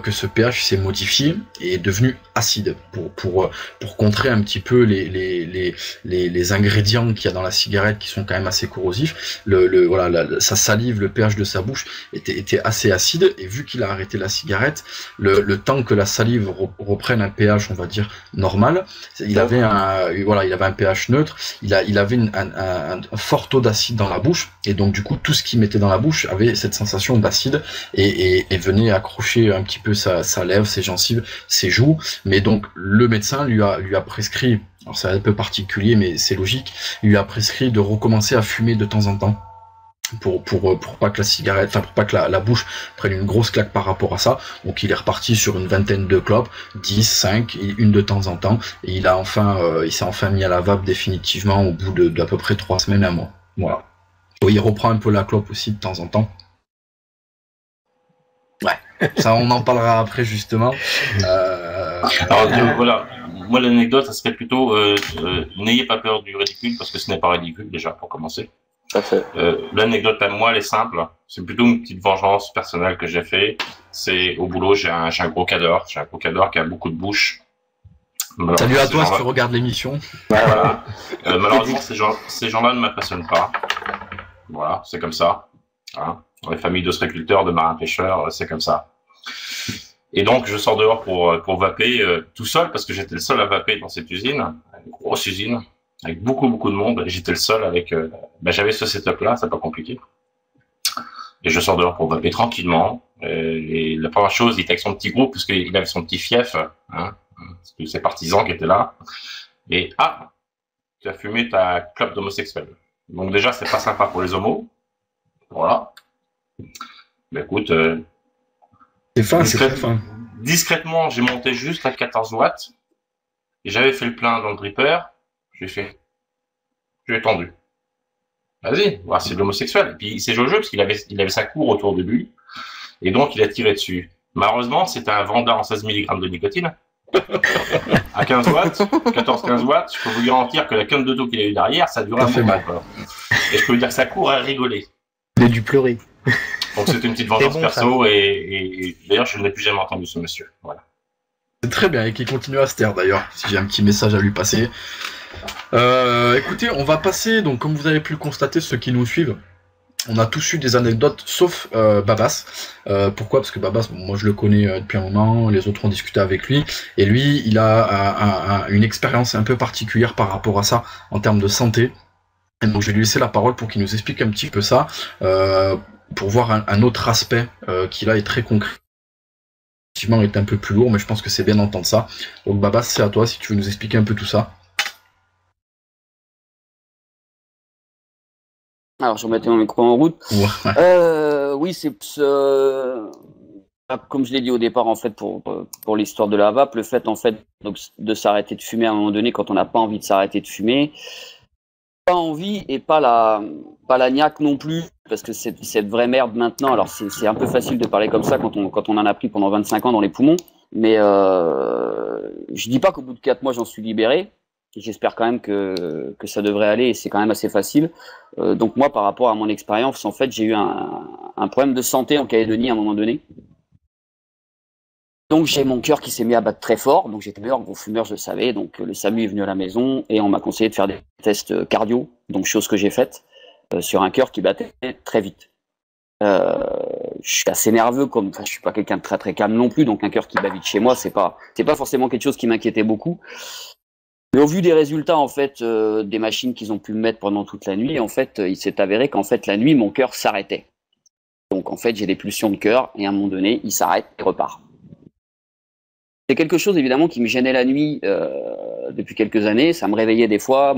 que ce pH s'est modifié et est devenu acide pour contrer un petit peu les ingrédients qu'il y a dans la cigarette qui sont quand même assez corrosifs. Voilà, sa salive, le pH de sa bouche était assez acide, et vu qu'il a arrêté la cigarette, le temps que la salive reprenne un pH, on va dire normal, il avait un pH neutre, il avait un fort taux d'acide dans la bouche, et donc du coup tout ce qu'il mettait dans la bouche avait cette sensation d'acide et venait accrocher un petit peu sa lèvre, ses gencives, ses joues. Mais donc le médecin lui a prescrit, alors c'est un peu particulier mais c'est logique, il lui a prescrit de recommencer à fumer de temps en temps pour pas que la cigarette, enfin pour pas que la bouche prenne une grosse claque par rapport à ça. Donc il est reparti sur une vingtaine de clopes, 10, 5, une de temps en temps, et il s'est enfin mis à la vape définitivement au bout d'à peu près 3 semaines, 1 mois. Voilà. Il reprend un peu la clope aussi de temps en temps. Ouais, ça on en parlera après justement. Alors voilà, moi l'anecdote, ça serait plutôt n'ayez pas peur du ridicule, parce que ce n'est pas ridicule déjà pour commencer. Tout à fait. L'anecdote à moi, elle est simple. C'est plutôt une petite vengeance personnelle que j'ai fait. C'est au boulot, j'ai un gros cadre. J'ai un gros cadre qui a beaucoup de bouche. Salut à toi si tu regardes l'émission. Voilà. Malheureusement, ces gens-là ne m'impressionnent pas. Voilà, c'est comme ça. Hein. Dans les familles d'ostréiculteurs, de marins-pêcheurs, c'est comme ça. Et donc, je sors dehors pour vaper tout seul, parce que j'étais le seul à vaper dans cette usine, une grosse usine, avec beaucoup de monde. Et j'étais le seul avec... j'avais ce setup-là, c'est pas compliqué. Et je sors dehors pour vaper tranquillement. Et la première chose, il était avec son petit groupe, parce qu'il avait son petit fief, hein, ses partisans qui étaient là. Et tu as fumé ta clope d'homosexuel. Donc déjà, c'est pas sympa pour les homos. Voilà. Mais écoute, c'est fin, c'est très fin. Discrètement, j'ai monté juste à 14 watts. Et j'avais fait le plein dans le dripper. J'ai tendu. Vas-y, voilà, c'est de l'homosexuel. Et puis c'est jaugeau parce qu'il avait sa cour autour de lui. Et donc il a tiré dessus. Malheureusement, c'était un Vanda en 16 mg de nicotine. À 15 watts, 14-15 watts, je peux vous garantir que la canne de dos qu'il a eu derrière, ça durait un moment. Et je peux vous dire que sa cour a rigolé. Il a dû pleurer. Donc c'était une petite vengeance perso, et d'ailleurs je n'ai plus jamais entendu ce monsieur. Voilà. C'est très bien, et qu'il continue à se taire d'ailleurs, si j'ai un petit message à lui passer. Écoutez, on va passer, donc comme vous avez pu le constater, ceux qui nous suivent, on a tous eu des anecdotes, sauf Babas. Pourquoi ? Parce que Babas, moi je le connais depuis un moment, les autres ont discuté avec lui, et lui, il a une expérience un peu particulière par rapport à ça, en termes de santé. Et donc je vais lui laisser la parole pour qu'il nous explique un petit peu ça, pour voir un autre aspect qui là est très concret. Effectivement, est un peu plus lourd, mais je pense que c'est bien d'entendre ça. Donc Babas, c'est à toi si tu veux nous expliquer un peu tout ça. Alors, je remettais mon micro en route. Ouais. Oui, c'est comme je l'ai dit au départ, en fait, pour l'histoire de la vape, le fait, en fait, donc, de s'arrêter de fumer à un moment donné quand on n'a pas envie de s'arrêter de fumer. Pas envie et pas la niaque non plus, parce que c'est cette vraie merde maintenant. Alors, c'est un peu facile de parler comme ça quand on en a pris pendant 25 ans dans les poumons. Mais je dis pas qu'au bout de 4 mois, j'en suis libéré. J'espère quand même que ça devrait aller, et c'est quand même assez facile. Donc moi, par rapport à mon expérience, en fait, j'ai eu un problème de santé en Calédonie à un moment donné. Donc j'ai mon cœur qui s'est mis à battre très fort. Donc j'étais meilleur gros fumeur, je le savais. Donc le SAMU est venu à la maison et on m'a conseillé de faire des tests cardio. Donc chose que j'ai faite sur un cœur qui battait très vite. Je suis assez nerveux, je suis pas quelqu'un de très très calme non plus. Donc un cœur qui bat vite chez moi, c'est pas forcément quelque chose qui m'inquiétait beaucoup. Mais au vu des résultats, en fait, des machines qu'ils ont pu me mettre pendant toute la nuit, en fait, il s'est avéré qu'en fait, la nuit, mon cœur s'arrêtait. Donc, en fait, j'ai des pulsions de cœur, et à un moment donné, il s'arrête et repart. C'est quelque chose, évidemment, qui me gênait la nuit depuis quelques années. Ça me réveillait des fois,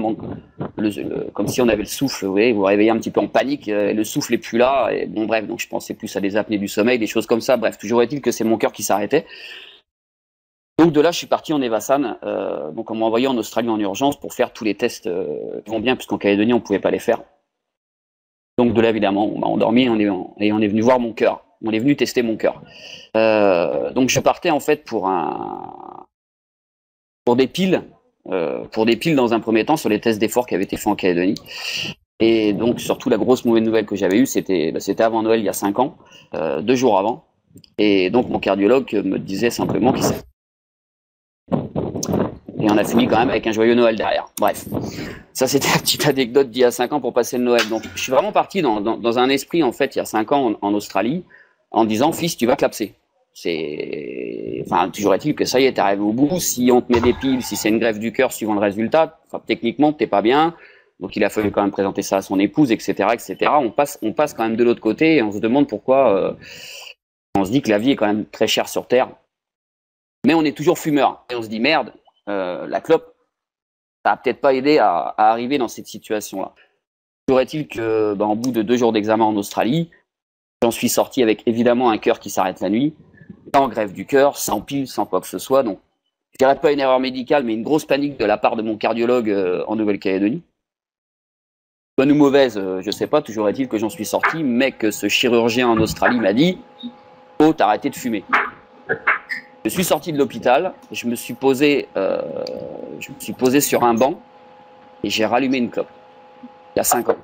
comme si on avait le souffle, vous vous réveillez un petit peu en panique, le souffle n'est plus là. Et bon, bref, donc je pensais plus à des apnées du sommeil, des choses comme ça. Bref, toujours est-il que c'est mon cœur qui s'arrêtait. Donc de là, je suis parti en Evassan, donc on m'a envoyé en Australie en urgence pour faire tous les tests qui vont bien, puisqu'en Calédonie, on ne pouvait pas les faire. Donc de là, évidemment, on m'a endormi et on est venu voir mon cœur. On est venu tester mon cœur. Donc je partais en fait pour des piles pour des piles dans un premier temps sur les tests d'effort qui avaient été faits en Calédonie. Et donc, surtout, la grosse mauvaise nouvelle que j'avais eue, c'était avant Noël, il y a 5 ans, 2 jours avant. Et donc, mon cardiologue me disait simplement qu'il s'est... Et on a fini quand même avec un joyeux Noël derrière. Bref, ça c'était la petite anecdote d'il y a 5 ans pour passer le Noël. Donc, je suis vraiment parti dans un esprit, en fait, il y a 5 ans en Australie, en disant, fils, tu vas clapser. Enfin, toujours est-il que ça y est, t'es arrivé au bout. Si on te met des piles, si c'est une greffe du cœur suivant le résultat, enfin, techniquement, t'es pas bien. Donc, il a fallu quand même présenter ça à son épouse, etc., etc. On passe quand même de l'autre côté et on se demande pourquoi. On se dit que la vie est quand même très chère sur Terre. Mais on est toujours fumeur. Et on se dit, merde, la clope, ça a peut-être pas aidé à arriver dans cette situation-là. Toujours est-il que, en bout de 2 jours d'examen en Australie, j'en suis sorti avec évidemment un cœur qui s'arrête la nuit, sans greffe du cœur, sans pile, sans quoi que ce soit. Donc, je dirais pas une erreur médicale, mais une grosse panique de la part de mon cardiologue en Nouvelle-Calédonie. Bonne ou mauvaise, je sais pas, toujours est-il que j'en suis sorti, mais que ce chirurgien en Australie m'a dit « Oh, t'as arrêté de fumer ». Je suis sorti de l'hôpital, je me suis posé sur un banc et j'ai rallumé une clope. Il y a 5 ans.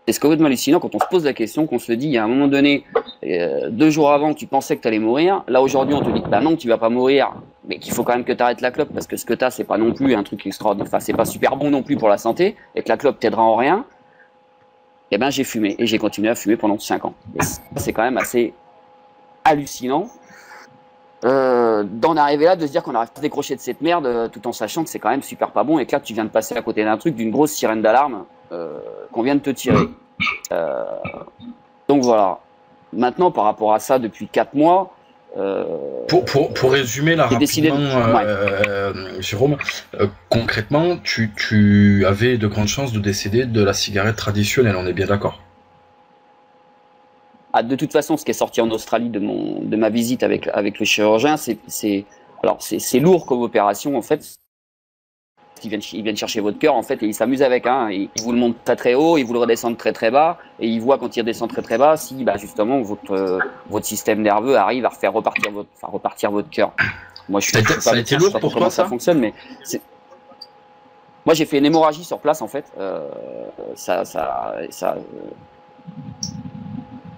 C'est complètement hallucinant quand on se pose la question, qu'on se dit, il y a un moment donné, 2 jours avant, tu pensais que tu allais mourir. Là, aujourd'hui, on te dit, bah non, tu vas pas mourir, mais qu'il faut quand même que tu arrêtes la clope parce que ce que tu as, c'est pas non plus un truc extraordinaire. Enfin, c'est pas super bon non plus pour la santé et que la clope t'aidera en rien. Eh ben, j'ai fumé et j'ai continué à fumer pendant 5 ans. C'est quand même assez hallucinant d'en arriver là, de se dire qu'on arrive à se décrocher de cette merde tout en sachant que c'est quand même super pas bon et que là, tu viens de passer à côté d'un truc, d'une grosse sirène d'alarme qu'on vient de te tirer. Donc voilà. Maintenant, par rapport à ça, depuis 4 mois... Pour résumer là rapidement, Jérôme, concrètement, tu avais de grandes chances de décéder de la cigarette traditionnelle, on est bien d'accord? Ah, de toute façon, ce qui est sorti en Australie de ma visite avec le chirurgien, c'est lourd comme opération en fait. Ils viennent chercher votre cœur en fait et ils s'amusent avec. Hein. Ils vous le montent très très haut, ils vous le redescendent très très bas et ils voient quand il redescend très très bas si justement votre système nerveux arrive à faire repartir votre cœur. Moi, ça a été lourd pour toi ça fonctionne, mais moi j'ai fait une hémorragie sur place en fait.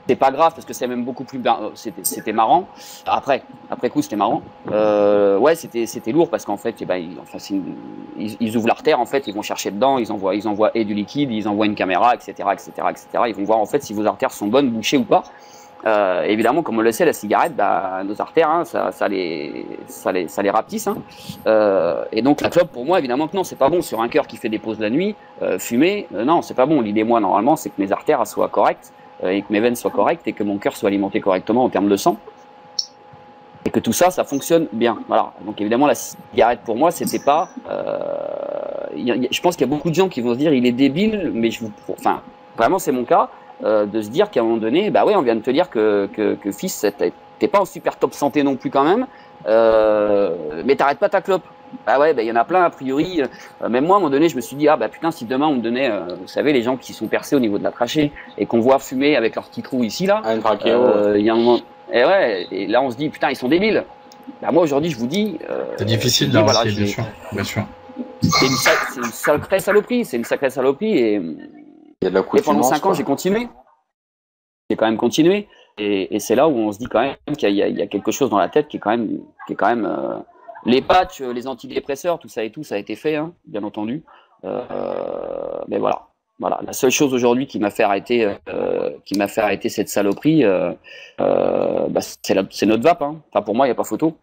C'est pas grave parce que c'est même beaucoup plus c'était marrant. Après coup c'était marrant. Ouais, c'était lourd parce qu'en fait ils ouvrent l'artère en fait, ils vont chercher dedans, ils envoient et du liquide, ils envoient une caméra, etc. Ils vont voir en fait si vos artères sont bonnes, bouchées ou pas. Évidemment, comme on le sait, la cigarette, nos artères, hein, ça les rapetisse. Hein. Et donc la clope, pour moi, évidemment que non, c'est pas bon sur un cœur qui fait des pauses la nuit. Fumer, non, c'est pas bon. L'idée, moi, normalement, c'est que mes artères soient correctes et que mes veines soient correctes et que mon cœur soit alimenté correctement en termes de sang. Et que tout ça, ça fonctionne bien. Voilà. Donc évidemment, la cigarette, pour moi, c'était pas... je pense qu'il y a beaucoup de gens qui vont se dire, il est débile, mais vraiment, c'est mon cas. De se dire qu'à un moment donné, ouais, on vient de te dire que fils, t'es pas en super top santé non plus quand même, mais t'arrêtes pas ta clope. Bah ouais, il y en a plein a priori. Même moi, à un moment donné, je me suis dit, putain, si demain on me donnait, vous savez, les gens qui sont percés au niveau de la trachée et qu'on voit fumer avec leur petit trou ici là, il y a un moment, et là on se dit, putain, ils sont débiles. Moi aujourd'hui, je vous dis, c'est difficile d'avancer, bien sûr. C'est une sacrée saloperie, et il y a de la et pendant 5 ans, j'ai continué. J'ai quand même continué. Et c'est là où on se dit quand même qu'il y a quelque chose dans la tête qui est quand même les patchs, les antidépresseurs, tout ça a été fait, hein, bien entendu. Mais voilà. La seule chose aujourd'hui qui m'a fait arrêter cette saloperie, c'est notre vape. Hein. Enfin, pour moi, il n'y a pas photo.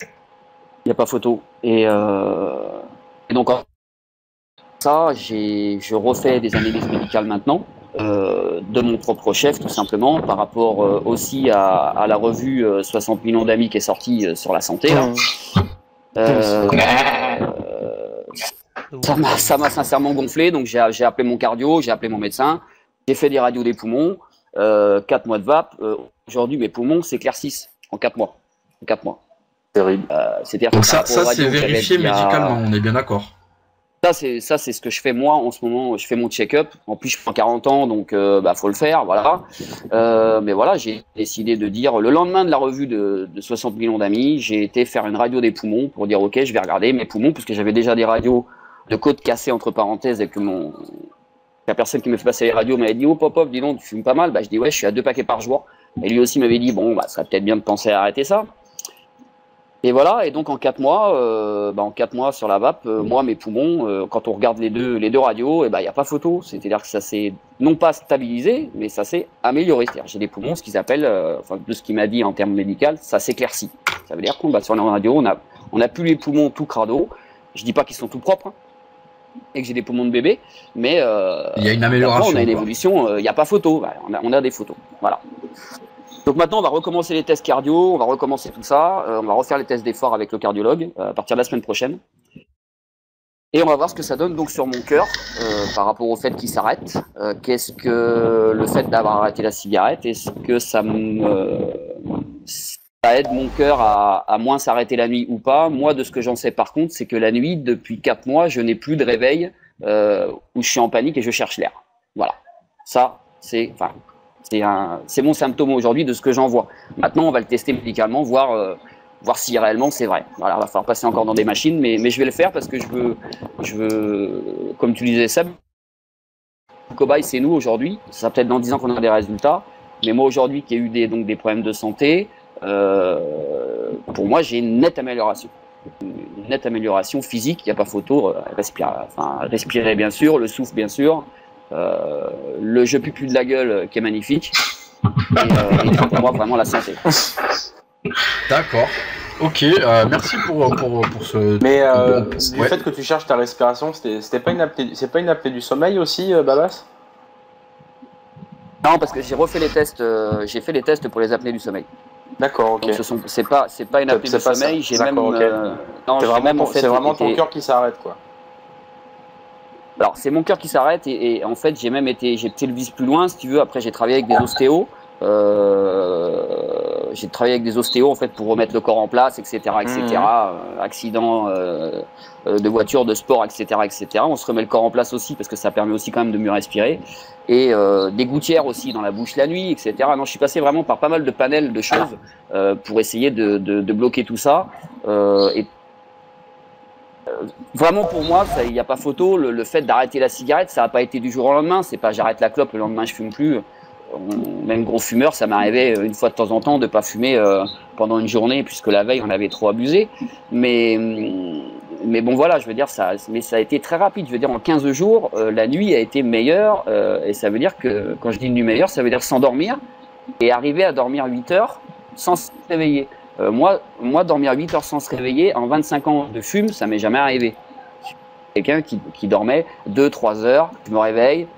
Il n'y a pas photo. Et donc, ça, je refais des analyses médicales maintenant, de mon propre chef, tout simplement, par rapport aussi à la revue 60 millions d'amis qui est sortie sur la santé. Ça m'a sincèrement gonflé, donc j'ai appelé mon cardio, j'ai appelé mon médecin, j'ai fait des radios des poumons, 4 mois de vape. Aujourd'hui, mes poumons s'éclaircissent en 4 mois. Terrible. Donc ça c'est vérifié médicalement, on est bien d'accord. Ça, c'est ce que je fais moi en ce moment. Je fais mon check-up. En plus, je prends 40 ans, donc faut le faire, voilà. Mais voilà, j'ai décidé de dire le lendemain de la revue de 60 millions d'amis, j'ai été faire une radio des poumons pour dire ok, je vais regarder mes poumons puisque j'avais déjà des radios de côte cassée entre parenthèses et que la personne qui me fait passer les radios m'avait dit oh pop, dis donc, tu fumes pas mal. Bah je dis ouais, je suis à 2 paquets par jour. Et lui aussi m'avait dit bon, ça serait peut-être bien de penser à arrêter ça. Et voilà, et donc en 4 mois sur la vape, moi mes poumons, quand on regarde les deux radios, il n'y a pas photo. C'est-à-dire que ça s'est non pas stabilisé, mais ça s'est amélioré. C'est-à-dire j'ai des poumons, ce qu'ils appellent, de ce qu'il m'a dit en termes médicaux, ça s'éclaircit. Ça veut dire qu'on sur la radio, on a plus les poumons tout crado. Je dis pas qu'ils sont tout propres, hein, et que j'ai des poumons de bébé, mais il y a une amélioration. On a une évolution, il n'y a pas photo, on a des photos. Voilà. Donc maintenant, on va recommencer les tests cardio, on va recommencer tout ça, on va refaire les tests d'effort avec le cardiologue à partir de la semaine prochaine. Et on va voir ce que ça donne donc sur mon cœur par rapport au fait qu'il s'arrête. Qu'est-ce que le fait d'avoir arrêté la cigarette, est-ce que ça aide mon cœur à moins s'arrêter la nuit ou pas? Moi, de ce que j'en sais par contre, c'est que la nuit, depuis 4 mois, je n'ai plus de réveil où je suis en panique et je cherche l'air. Voilà. Ça, c'est mon symptôme aujourd'hui de ce que j'en vois. Maintenant, on va le tester médicalement, voir si réellement c'est vrai. Voilà, il va falloir passer encore dans des machines, mais je vais le faire parce que je veux, comme tu disais, Seb, le cobaye, c'est nous aujourd'hui. Ça sera peut-être dans 10 ans qu'on aura des résultats. Mais moi, aujourd'hui, qui ai eu des problèmes de santé, pour moi, j'ai une nette amélioration. Une nette amélioration physique, il n'y a pas photo. Respirer, bien sûr, le souffle, bien sûr. Le je pue plus de la gueule qui est magnifique et pour moi vraiment la santé. D'accord, ok, merci pour ce. Mais du fait que tu cherches ta respiration, c'est pas une apnée du sommeil aussi, Babas? Non, parce que j'ai refait les tests, j'ai fait les tests pour les apnées du sommeil. D'accord, ok. C'est pas une apnée du sommeil, j'ai même. Okay. C'est vraiment ton cœur qui s'arrête, quoi. Alors c'est mon cœur qui s'arrête et en fait j'ai poussé le vis plus loin si tu veux. Après j'ai travaillé avec des ostéos, en fait pour remettre le corps en place, etc. Accident de voiture, de sport, etc. On se remet le corps en place aussi parce que ça permet aussi quand même de mieux respirer et des gouttières aussi dans la bouche la nuit, etc. Non, je suis passé vraiment par pas mal de panels de choses pour essayer de bloquer tout ça et vraiment pour moi, il n'y a pas photo. Le fait d'arrêter la cigarette, ça n'a pas été du jour au lendemain. C'est pas j'arrête la clope, le lendemain je fume plus. Même gros fumeur, ça m'arrivait une fois de temps en temps de pas fumer pendant une journée puisque la veille on avait trop abusé. Mais bon voilà, je veux dire ça a été très rapide. Je veux dire en 15 jours, la nuit a été meilleure et ça veut dire que quand je dis une nuit meilleure, ça veut dire s'endormir et arriver à dormir 8 heures sans se réveiller. Moi, dormir 8 heures sans se réveiller, en 25 ans de fume, ça m'est jamais arrivé. Quelqu'un qui dormait 2-3 heures, je me réveille,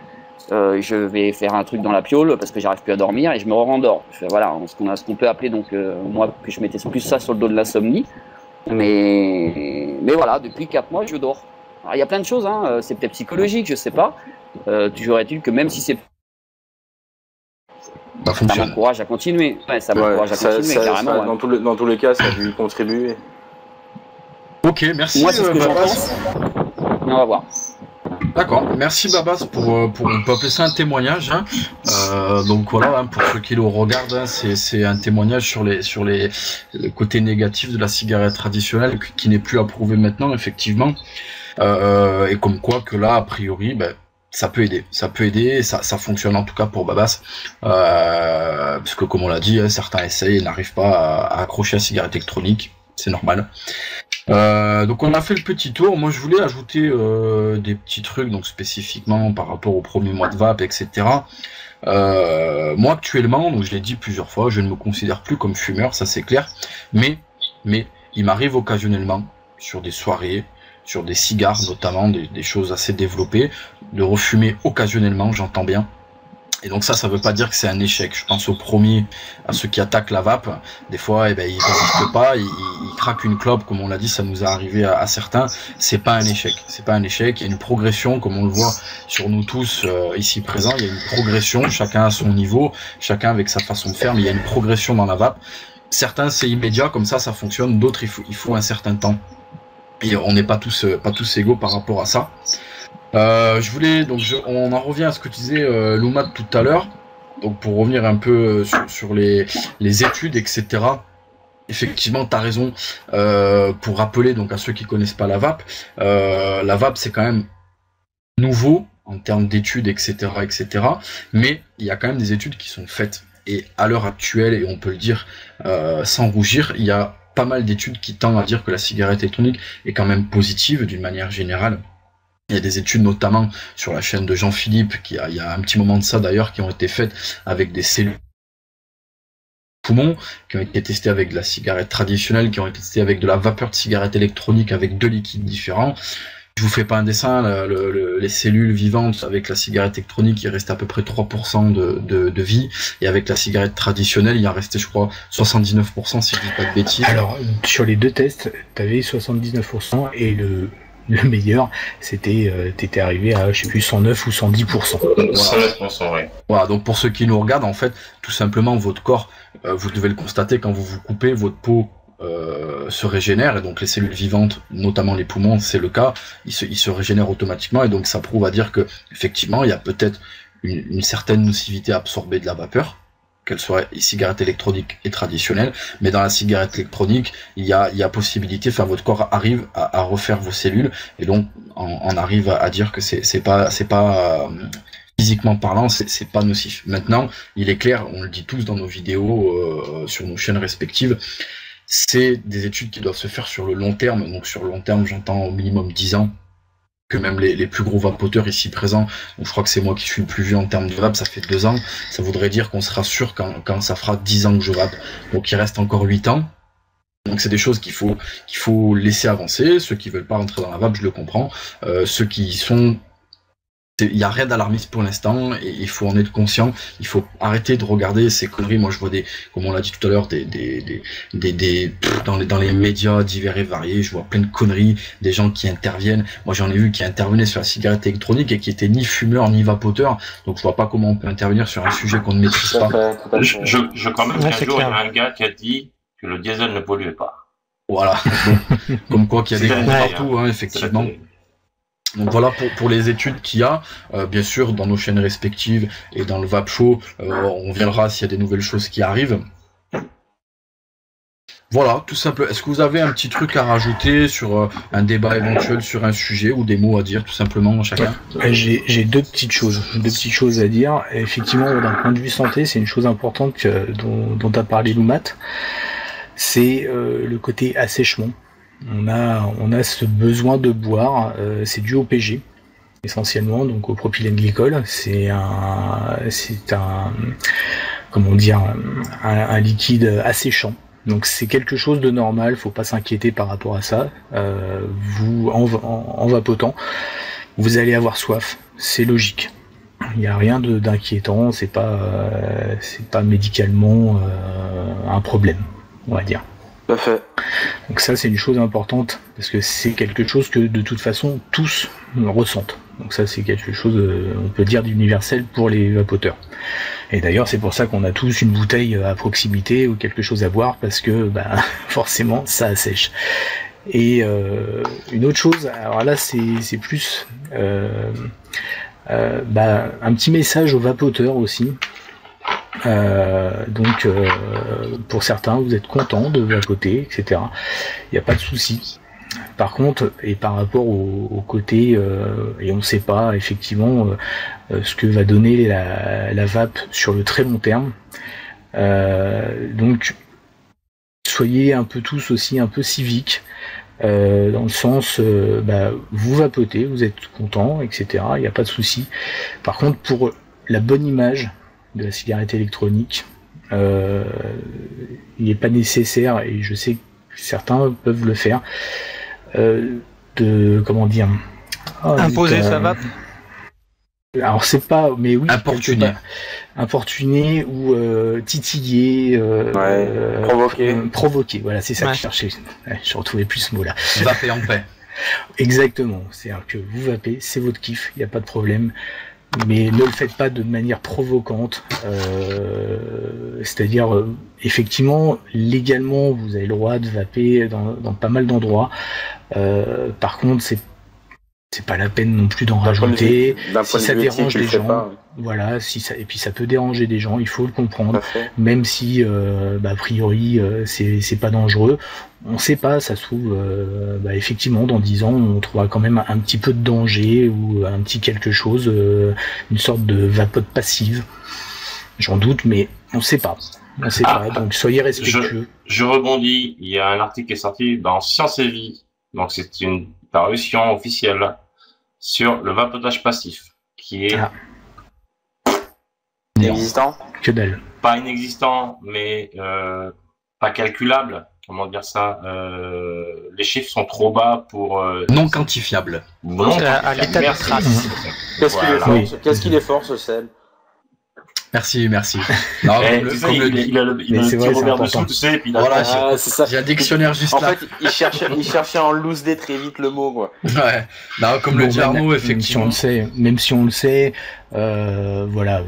je vais faire un truc dans la piole parce que j'arrive plus à dormir et je me rendors. Voilà, ce qu'on peut appeler donc, moi, que je mettais plus ça sur le dos de l'insomnie. Mais voilà, depuis 4 mois, je dors. Alors, il y a plein de choses, hein, c'est peut-être psychologique, je sais pas. Toujours est-il que même si c'est ça m'encourage à continuer. Ouais, ça m'encourage à continuer, carrément. Dans tous les cas, ça a dû contribuer. Ok, merci. Moi, c'est ce que j'en pense. On va voir. D'accord, merci Babas pour on peut appeler ça un témoignage. Hein. Donc voilà, hein, pour ceux qui le regardent, hein, c'est un témoignage sur les côtés négatifs de la cigarette traditionnelle qui n'est plus approuvée maintenant, effectivement. Et comme quoi que là, a priori, ça peut aider, ça fonctionne en tout cas pour Babas, parce que comme on l'a dit, hein, certains essayent et n'arrivent pas à accrocher la cigarette électronique, c'est normal. Donc on a fait le petit tour. Moi je voulais ajouter des petits trucs, donc spécifiquement par rapport au premier mois de vape, etc. Moi actuellement, donc je l'ai dit plusieurs fois, je ne me considère plus comme fumeur, ça c'est clair, mais il m'arrive occasionnellement sur des soirées, sur des cigares notamment, des choses assez développées, de refumer occasionnellement, j'entends bien. Et donc ça veut pas dire que c'est un échec. Je pense aux premiers, à ceux qui attaquent la vape. Des fois, ils résistent pas, ils craquent une clope, comme on l'a dit, ça nous est arrivé à certains. C'est pas un échec. C'est pas un échec. Il y a une progression, comme on le voit sur nous tous ici présents. Il y a une progression, chacun à son niveau, chacun avec sa façon de faire, mais il y a une progression dans la vape. Certains, c'est immédiat, comme ça fonctionne. D'autres, il faut un certain temps. Et on n'est pas tous égaux par rapport à ça. On en revient à ce que disait Loumat tout à l'heure. Donc pour revenir un peu sur les études, etc. Effectivement, tu as raison. Pour rappeler donc à ceux qui connaissent pas la vape c'est quand même nouveau en termes d'études, etc., etc. Mais il y a quand même des études qui sont faites. Et à l'heure actuelle, et on peut le dire sans rougir, il y a pas mal d'études qui tendent à dire que la cigarette électronique est quand même positive d'une manière générale. Il y a des études notamment sur la chaîne de Jean-Philippe, il y a un petit moment de ça d'ailleurs, qui ont été faites avec des cellules poumons, qui ont été testées avec de la cigarette traditionnelle, qui ont été testées avec de la vapeur de cigarette électronique avec deux liquides différents. Je vous fais pas un dessin, les cellules vivantes avec la cigarette électronique, il reste à peu près 3% de vie, et avec la cigarette traditionnelle, il en restait, je crois, 79%, si je dis pas de bêtises. Alors, sur les deux tests, tu avais 79%, et le meilleur, c'était, t'étais arrivé à, je sais plus, 109 ou 110%. Voilà. 109%, oui. Voilà, donc pour ceux qui nous regardent, en fait, tout simplement, votre corps, vous devez le constater, quand vous vous coupez, votre peau se régénère, et donc les cellules vivantes, notamment les poumons, c'est le cas, ils se régénèrent automatiquement, et donc ça prouve à dire que effectivement il y a peut-être une certaine nocivité absorbée de la vapeur, qu'elle soit cigarette électronique et traditionnelle, mais dans la cigarette électronique, il y a possibilité, enfin votre corps arrive à refaire vos cellules, et donc on arrive à dire que c'est pas physiquement parlant, c'est pas nocif. Maintenant, il est clair, on le dit tous dans nos vidéos sur nos chaînes respectives, c'est des études qui doivent se faire sur le long terme. Donc sur le long terme, j'entends au minimum 10 ans, que même les plus gros vapoteurs ici présents, donc je crois que c'est moi qui suis le plus vieux en termes de vape, ça fait 2 ans, ça voudrait dire qu'on sera sûr quand ça fera 10 ans que je vape. Donc il reste encore 8 ans. Donc c'est des choses qu'il faut laisser avancer. Ceux qui veulent pas rentrer dans la vape, je le comprends. Ceux qui sont... Il n'y a rien d'alarmiste pour l'instant, et il faut en être conscient. Il faut arrêter de regarder ces conneries. Moi, je vois comme on l'a dit tout à l'heure, dans les médias divers et variés, je vois plein de conneries, des gens qui interviennent. Moi, j'en ai vu qui intervenaient sur la cigarette électronique et qui étaient ni fumeurs ni vapoteurs. Donc, je vois pas comment on peut intervenir sur un sujet qu'on ne maîtrise pas. Je crois même qu'un jour, il y a un gars qui a dit que le diesel ne polluait pas. Voilà. Donc, comme quoi qu'il y a des groupes partout, hein, effectivement. Donc voilà pour les études qu'il y a, bien sûr dans nos chaînes respectives et dans le Vape Show, on verra s'il y a des nouvelles choses qui arrivent. Voilà, tout simple. Est-ce que vous avez un petit truc à rajouter sur un débat éventuel sur un sujet, ou des mots à dire tout simplement chacun? J'ai deux petites choses à dire. Effectivement, d'un point de vue santé, c'est une chose importante dont a parlé Loumat, c'est le côté assèchement. On a ce besoin de boire, c'est dû au PG essentiellement, donc au propylène glycol. C'est un liquide asséchant. Donc c'est quelque chose de normal, faut pas s'inquiéter par rapport à ça. Vous en vapotant, vous allez avoir soif, c'est logique. Il n'y a rien d'inquiétant, c'est pas médicalement un problème, on va dire. Parfait. Donc ça c'est une chose importante, parce que c'est quelque chose que de toute façon tous ressentent. Donc ça c'est quelque chose, on peut dire, d'universel pour les vapoteurs. Et d'ailleurs c'est pour ça qu'on a tous une bouteille à proximité ou quelque chose à boire, parce que forcément ça assèche. Et une autre chose, alors là c'est plus un petit message aux vapoteurs aussi. Pour certains, vous êtes contents de vapoter, etc. Il n'y a pas de souci. Par contre, et par rapport au côté, et on ne sait pas effectivement ce que va donner la vape sur le très long terme. Donc, soyez un peu tous aussi un peu civiques, dans le sens, vous vapotez, vous êtes contents, etc. Il n'y a pas de souci. Par contre, pour la bonne image de la cigarette électronique, il n'est pas nécessaire, et je sais que certains peuvent le faire, imposer sa vape. Alors c'est pas, mais oui, importuner ou titiller, provoquer, voilà, c'est ça que je cherchais. Je retrouvais plus ce mot là. Vaper en paix. Exactement, c'est-à-dire que vous vapez, c'est votre kiff, il n'y a pas de problème. Mais ne le faites pas de manière provocante, c'est-à-dire effectivement légalement vous avez le droit de vaper dans pas mal d'endroits, Par contre, c'est pas la peine non plus d'en rajouter. Si ça dérange les gens, voilà, et puis ça peut déranger des gens, il faut le comprendre. Même si, a priori, c'est pas dangereux. On sait pas, ça se trouve, effectivement, dans 10 ans, on trouvera quand même un petit peu de danger ou un petit quelque chose, une sorte de vapote passive. J'en doute, mais on sait pas. On sait pas, donc soyez respectueux. Je rebondis, il y a un article qui est sorti dans Science et Vie, donc c'est une parution officielle sur le vapotage passif, qui est inexistant. Que dalle. Pas inexistant, mais pas calculable. Comment dire ça, les chiffres sont trop bas pour... non quantifiable. À l'état de trace. Qu'est-ce qu'il est fort, ce sel? Merci. Non, il a le petit Robert dessous, tu sais, et puis voilà, j'ai un dictionnaire juste là. En fait, il cherchait en loose day très vite le mot, quoi. Ouais. Non, comme le dit Arnaud, effectivement. Même si on le sait, voilà,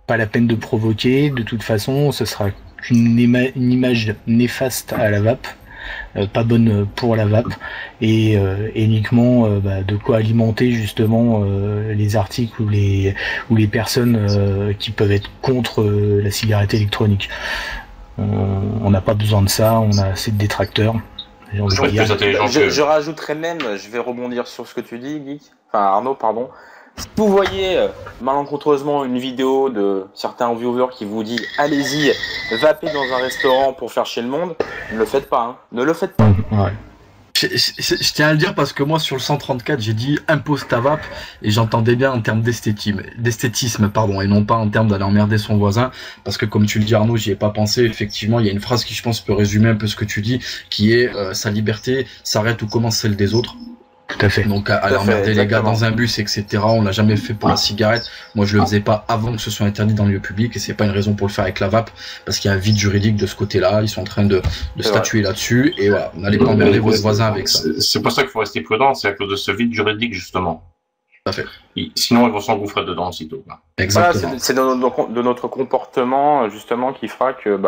pas la peine de provoquer. De toute façon, ce sera qu'une image néfaste à la vape. Pas bonne pour la vape et uniquement de quoi alimenter justement les articles ou les personnes qui peuvent être contre la cigarette électronique. On n'a pas besoin de ça, on a assez de détracteurs. Je rajouterais même, je vais rebondir sur ce que tu dis, Geek. Enfin Arnaud, pardon. Si vous voyez malencontreusement une vidéo de certains viewers qui vous dit allez-y, vapez dans un restaurant pour faire chier le monde, ne le faites pas, hein. Ne le faites pas. Ouais. Je tiens à le dire parce que moi sur le 134 j'ai dit impose ta vape et j'entendais bien en termes d'esthétisme et non pas en termes d'aller emmerder son voisin, parce que comme tu le dis Arnaud, j'y ai pas pensé. Effectivement il y a une phrase qui je pense peut résumer un peu ce que tu dis, qui est sa liberté s'arrête où commence celle des autres. Tout à fait. Donc à emmerder les gars dans un bus, etc. On l'a jamais fait pour la cigarette. Moi je le faisais pas avant que ce soit interdit dans le lieu public, et c'est pas une raison pour le faire avec la vape, parce qu'il y a un vide juridique de ce côté-là. Ils sont en train de statuer là-dessus, et voilà, on n'allait pas emmerder vos voisins avec ça. C'est pour ça qu'il faut rester prudent, c'est à cause de ce vide juridique justement. Tout à fait. Sinon ils vont s'engouffrer dedans aussitôt. Exactement. Voilà, c'est de notre comportement justement qui fera que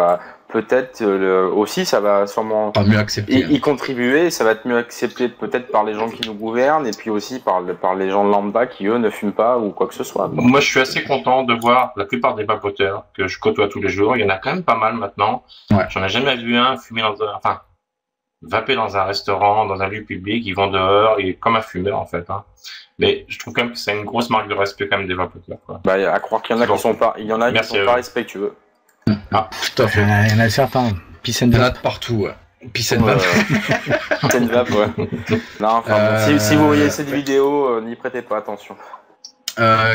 peut-être aussi ça va sûrement pas mieux accepter, y contribuer, ça va être mieux accepté peut-être par les gens qui nous gouvernent et puis aussi par les gens lambda qui eux ne fument pas ou quoi que ce soit. Moi je suis assez content de voir la plupart des vapoteurs que je côtoie tous les jours, il y en a quand même pas mal maintenant. Ouais. J'en ai jamais vu un fumer vaper dans un restaurant, dans un lieu public, ils vont dehors, et comme un fumeur en fait. Mais je trouve quand même que c'est une grosse marque de respect quand même des vapoteurs. À croire qu'il y en a qui sont pas, pas respectueux. Ah, tout à fait. Il y en a certains. Il y en a de partout. Peace and vape. Peace and vape, ouais. Non, si vous voyez cette vidéo, n'y prêtez pas attention.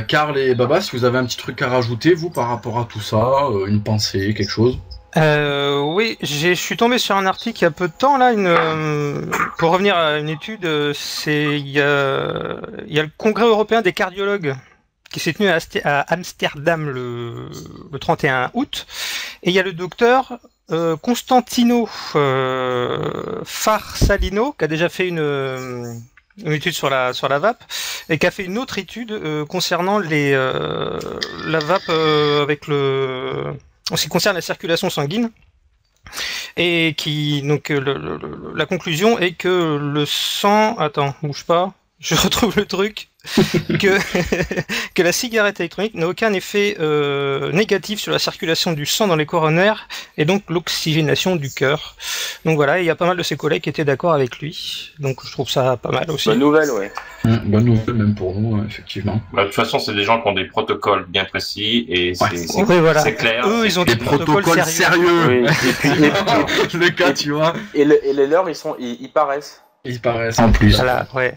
Karl et Baba, si vous avez un petit truc à rajouter, vous, par rapport à tout ça, une pensée, quelque chose? Oui, je suis tombé sur un article il y a peu de temps là. Pour revenir à une étude, il y a le Congrès européen des cardiologues qui s'est tenu à Amsterdam le 31 août, et il y a le docteur Constantino Farsalino qui a déjà fait une étude sur la vape, et qui a fait une autre étude concernant la vape en ce qui concerne la circulation sanguine, et la conclusion est que le sang, bouge pas, je retrouve le truc, que la cigarette électronique n'a aucun effet négatif sur la circulation du sang dans les coronaires et donc l'oxygénation du cœur. Donc voilà, il y a pas mal de ses collègues qui étaient d'accord avec lui, donc je trouve ça pas mal aussi. Bonne nouvelle, ouais. Bonne nouvelle même pour nous, effectivement. De toute façon, c'est des gens qui ont des protocoles bien précis, et c'est clair. Eux, ils ont des protocoles sérieux. Oui. Et puis, le cas, tu vois. Et les leurs, ils paraissent. Ils paraissent en plus. Voilà, ouais.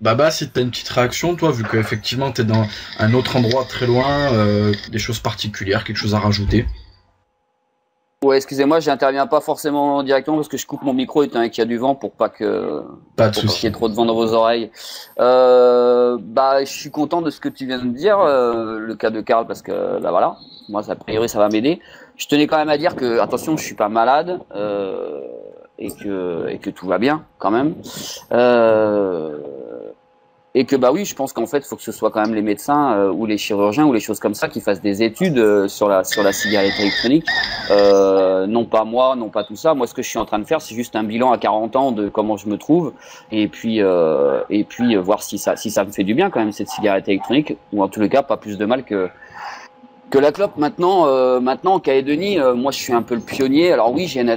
Baba, si t'as une petite réaction, toi, vu qu'effectivement t'es dans un autre endroit très loin, des choses particulières, quelque chose à rajouter? Ouais, excusez-moi, j'interviens pas forcément directement parce que je coupe mon micro étant qu'il y a du vent pour pas qu'il y ait trop de vent dans vos oreilles. Je suis content de ce que tu viens de dire, le cas de Karl, parce que voilà, moi a priori ça va m'aider. Je tenais quand même à dire que attention, je suis pas malade et que tout va bien quand même. Et que bah oui, je pense qu'en fait, il faut que ce soit quand même les médecins ou les chirurgiens ou les choses comme ça qui fassent des études sur la cigarette électronique. Non pas moi, non pas tout ça. Moi, ce que je suis en train de faire, c'est juste un bilan à 40 ans de comment je me trouve, et puis voir si ça me fait du bien quand même cette cigarette électronique, ou en tous les cas pas plus de mal que la clope. Maintenant en Calédonie, moi je suis un peu le pionnier. Alors oui, j'ai une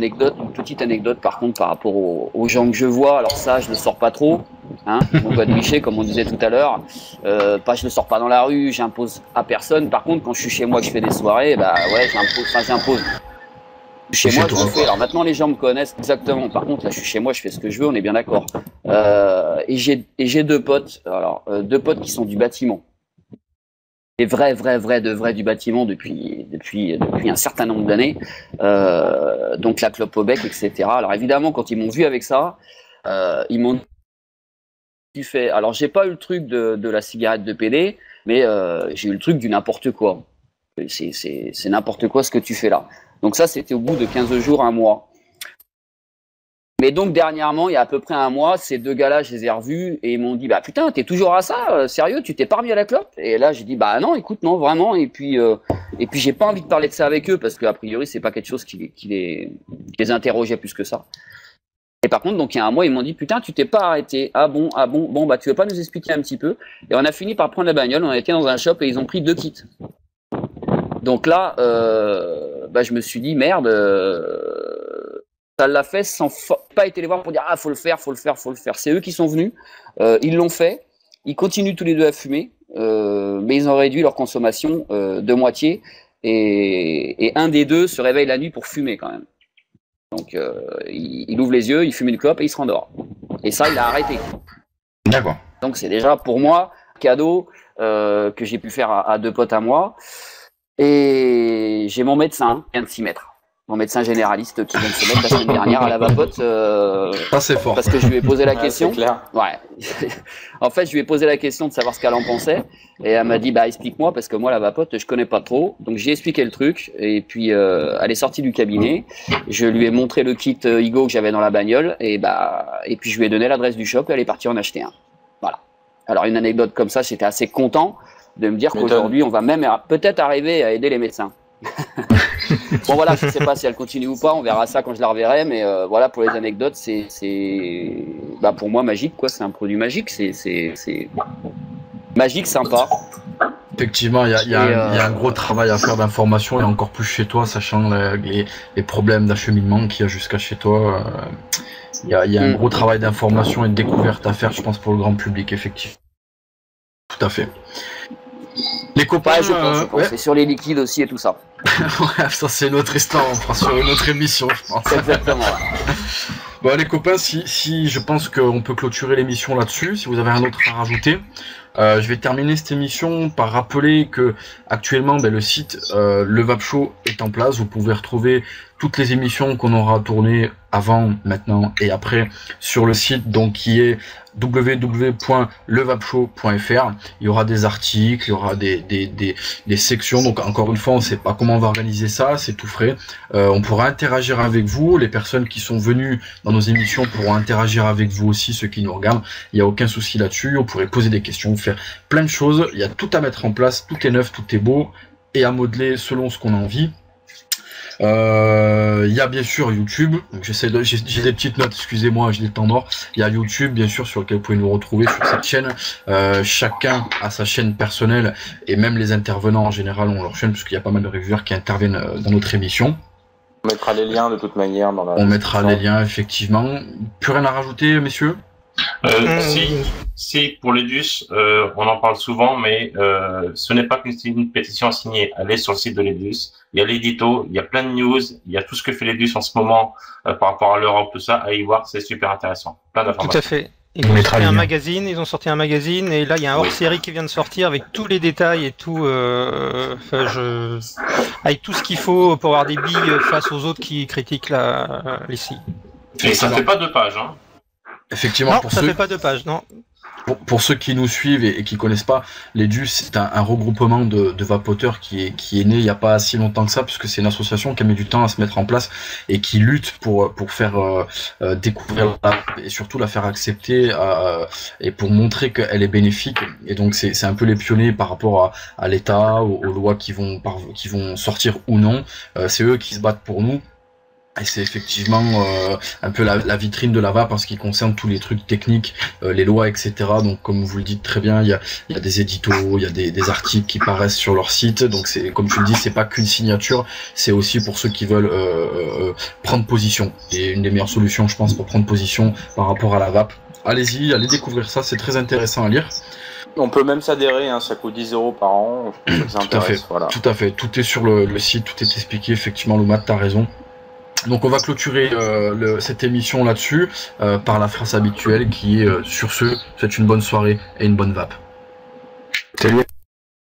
petite anecdote par contre par rapport aux gens que je vois. Alors ça, je ne sors pas trop, hein, mon code Miché, comme on disait tout à l'heure. Je ne sors pas dans la rue, j'impose à personne. Par contre, quand je suis chez moi, que je fais des soirées, bah ouais, j'impose. Chez moi, je le fais. Alors maintenant, les gens me connaissent exactement. Par contre, là, je suis chez moi, je fais ce que je veux, on est bien d'accord. Et j'ai deux potes. Alors, deux potes qui sont du bâtiment. Les vrais du bâtiment depuis un certain nombre d'années. Donc la clope au bec, etc. Alors évidemment, quand ils m'ont vu avec ça, ils m'ont fait. Alors j'ai pas eu le truc de la cigarette de PD, mais j'ai eu le truc du n'importe quoi. C'est n'importe quoi ce que tu fais là. Donc ça, c'était au bout de 15 jours, un mois. Mais donc dernièrement, il y a à peu près un mois, ces deux gars-là, je les ai revus et ils m'ont dit, bah putain, t'es toujours à ça, sérieux, tu t'es pas remis à la clope? Et là, j'ai dit, bah non, écoute, non, vraiment. Et puis j'ai pas envie de parler de ça avec eux parce qu'a priori, c'est pas quelque chose qui les interrogeait plus que ça. Et par contre, donc il y a un mois, ils m'ont dit, putain, tu t'es pas arrêté. Ah bon, bon, bah tu veux pas nous expliquer un petit peu? Et on a fini par prendre la bagnole, on a été dans un shop et ils ont pris 2 kits. Donc là, je me suis dit, merde, ça l'a fait sans pas été les voir pour dire faut le faire. C'est eux qui sont venus, ils l'ont fait, ils continuent tous les deux à fumer, mais ils ont réduit leur consommation de moitié, et un des deux se réveille la nuit pour fumer quand même. Donc il ouvre les yeux, il fume une clope et il se rendort. Et ça, il a arrêté. D'accord. Donc c'est déjà pour moi un cadeau que j'ai pu faire à deux potes à moi. Et j'ai mon médecin qui vient de s'y mettre. Mon médecin généraliste qui vient de se mettre la semaine dernière à la vapote. Ça, c'est fort. Parce que je lui ai posé la question. C'est clair. Ouais. En fait, je lui ai posé la question de savoir ce qu'elle en pensait. Et elle m'a dit, bah, explique-moi, parce que moi, la vapote, je connais pas trop. Donc, j'ai expliqué le truc. Et puis, elle est sortie du cabinet. Je lui ai montré le kit Igo que j'avais dans la bagnole. Et puis, je lui ai donné l'adresse du shop et elle est partie en acheter un. Voilà. Alors, une anecdote comme ça, j'étais assez content de me dire qu'aujourd'hui, on va même peut-être arriver à aider les médecins. Bon voilà, je sais pas si elle continue ou pas, on verra ça quand je la reverrai, mais voilà, pour les anecdotes, c'est pour moi magique, quoi. C'est un produit magique, c'est magique, sympa. Effectivement, il y a un gros travail à faire d'information, et encore plus chez toi, sachant les problèmes d'acheminement qu'il y a jusqu'à chez toi. Il y a un gros travail d'information et de découverte à faire, je pense, pour le grand public, effectivement. Tout à fait. Les copains, je pense. Ouais. C'est sur les liquides aussi et tout ça. Ouais, ça c'est une autre histoire, on fera sur une autre émission, je pense. Exactement. Bon, les copains, si je pense qu'on peut clôturer l'émission là-dessus, si vous avez un autre à rajouter. Je vais terminer cette émission par rappeler que actuellement le site Le Vape Show est en place. Vous pouvez retrouver toutes les émissions qu'on aura tournées avant, maintenant et après sur le site, donc qui est www.levapeshow.fr. Il y aura des articles, il y aura des sections. Donc encore une fois, on ne sait pas comment on va organiser ça, c'est tout frais. On pourra interagir avec vous. Les personnes qui sont venues dans nos émissions pourront interagir avec vous aussi, ceux qui nous regardent. Il n'y a aucun souci là-dessus. On pourrait poser des questions, faire plein de choses. Il y a tout à mettre en place, tout est neuf, tout est beau et à modeler selon ce qu'on a envie. Il y a bien sûr YouTube, donc j'ai des petites notes, excusez-moi, j'ai des temps morts. Il y a YouTube bien sûr sur lequel vous pouvez nous retrouver sur cette chaîne. Chacun a sa chaîne personnelle et même les intervenants en général ont leur chaîne, puisqu'il y a pas mal de reviewers qui interviennent dans notre émission. On mettra les liens de toute manière dans la On mettra les liens effectivement. Plus rien à rajouter, messieurs? Si, pour l'EDUS, on en parle souvent, mais ce n'est pas qu'une pétition à signer. Allez sur le site de l'EDUS, il y a l'édito, il y a plein de news, il y a tout ce que fait l'EDUS en ce moment par rapport à l'Europe, tout ça, à y voir, c'est super intéressant. Plein d'informations. Tout à fait. Ils ont sorti un magazine, et là il y a un hors-série qui vient de sortir avec tous les détails et tout, avec tout ce qu'il faut pour avoir des billes face aux autres qui critiquent ici. Et ça ne fait pas 2 pages, hein. Effectivement, non, pour ça ceux... fait pas 2 pages, non. Pour ceux qui nous suivent et qui connaissent pas, l'EDU, c'est un regroupement de vapoteurs qui est né il n'y a pas si longtemps que ça, puisque c'est une association qui a mis du temps à se mettre en place et qui lutte pour faire découvrir la vape et surtout la faire accepter et pour montrer qu'elle est bénéfique. Et donc c'est un peu les pionniers par rapport à l'État, aux lois qui vont sortir ou non. C'est eux qui se battent pour nous. Et c'est effectivement un peu la vitrine de la vape en ce qui concerne tous les trucs techniques, les lois, etc. Donc comme vous le dites très bien, il y a des éditos, il y a des articles qui paraissent sur leur site. Donc c'est, comme tu le dis, c'est pas qu'une signature, c'est aussi pour ceux qui veulent prendre position. Et une des meilleures solutions, je pense, pour prendre position par rapport à la vape. Allez-y, allez découvrir ça, c'est très intéressant à lire. On peut même s'adhérer, hein, ça coûte 10 € par an. Tout à fait, voilà. Tout à fait. Tout est sur le site, tout est expliqué. Effectivement, Loumat, t'as raison. Donc on va clôturer cette émission là-dessus par la phrase habituelle qui est sur ce, c'est une bonne soirée et une bonne vape. Salut.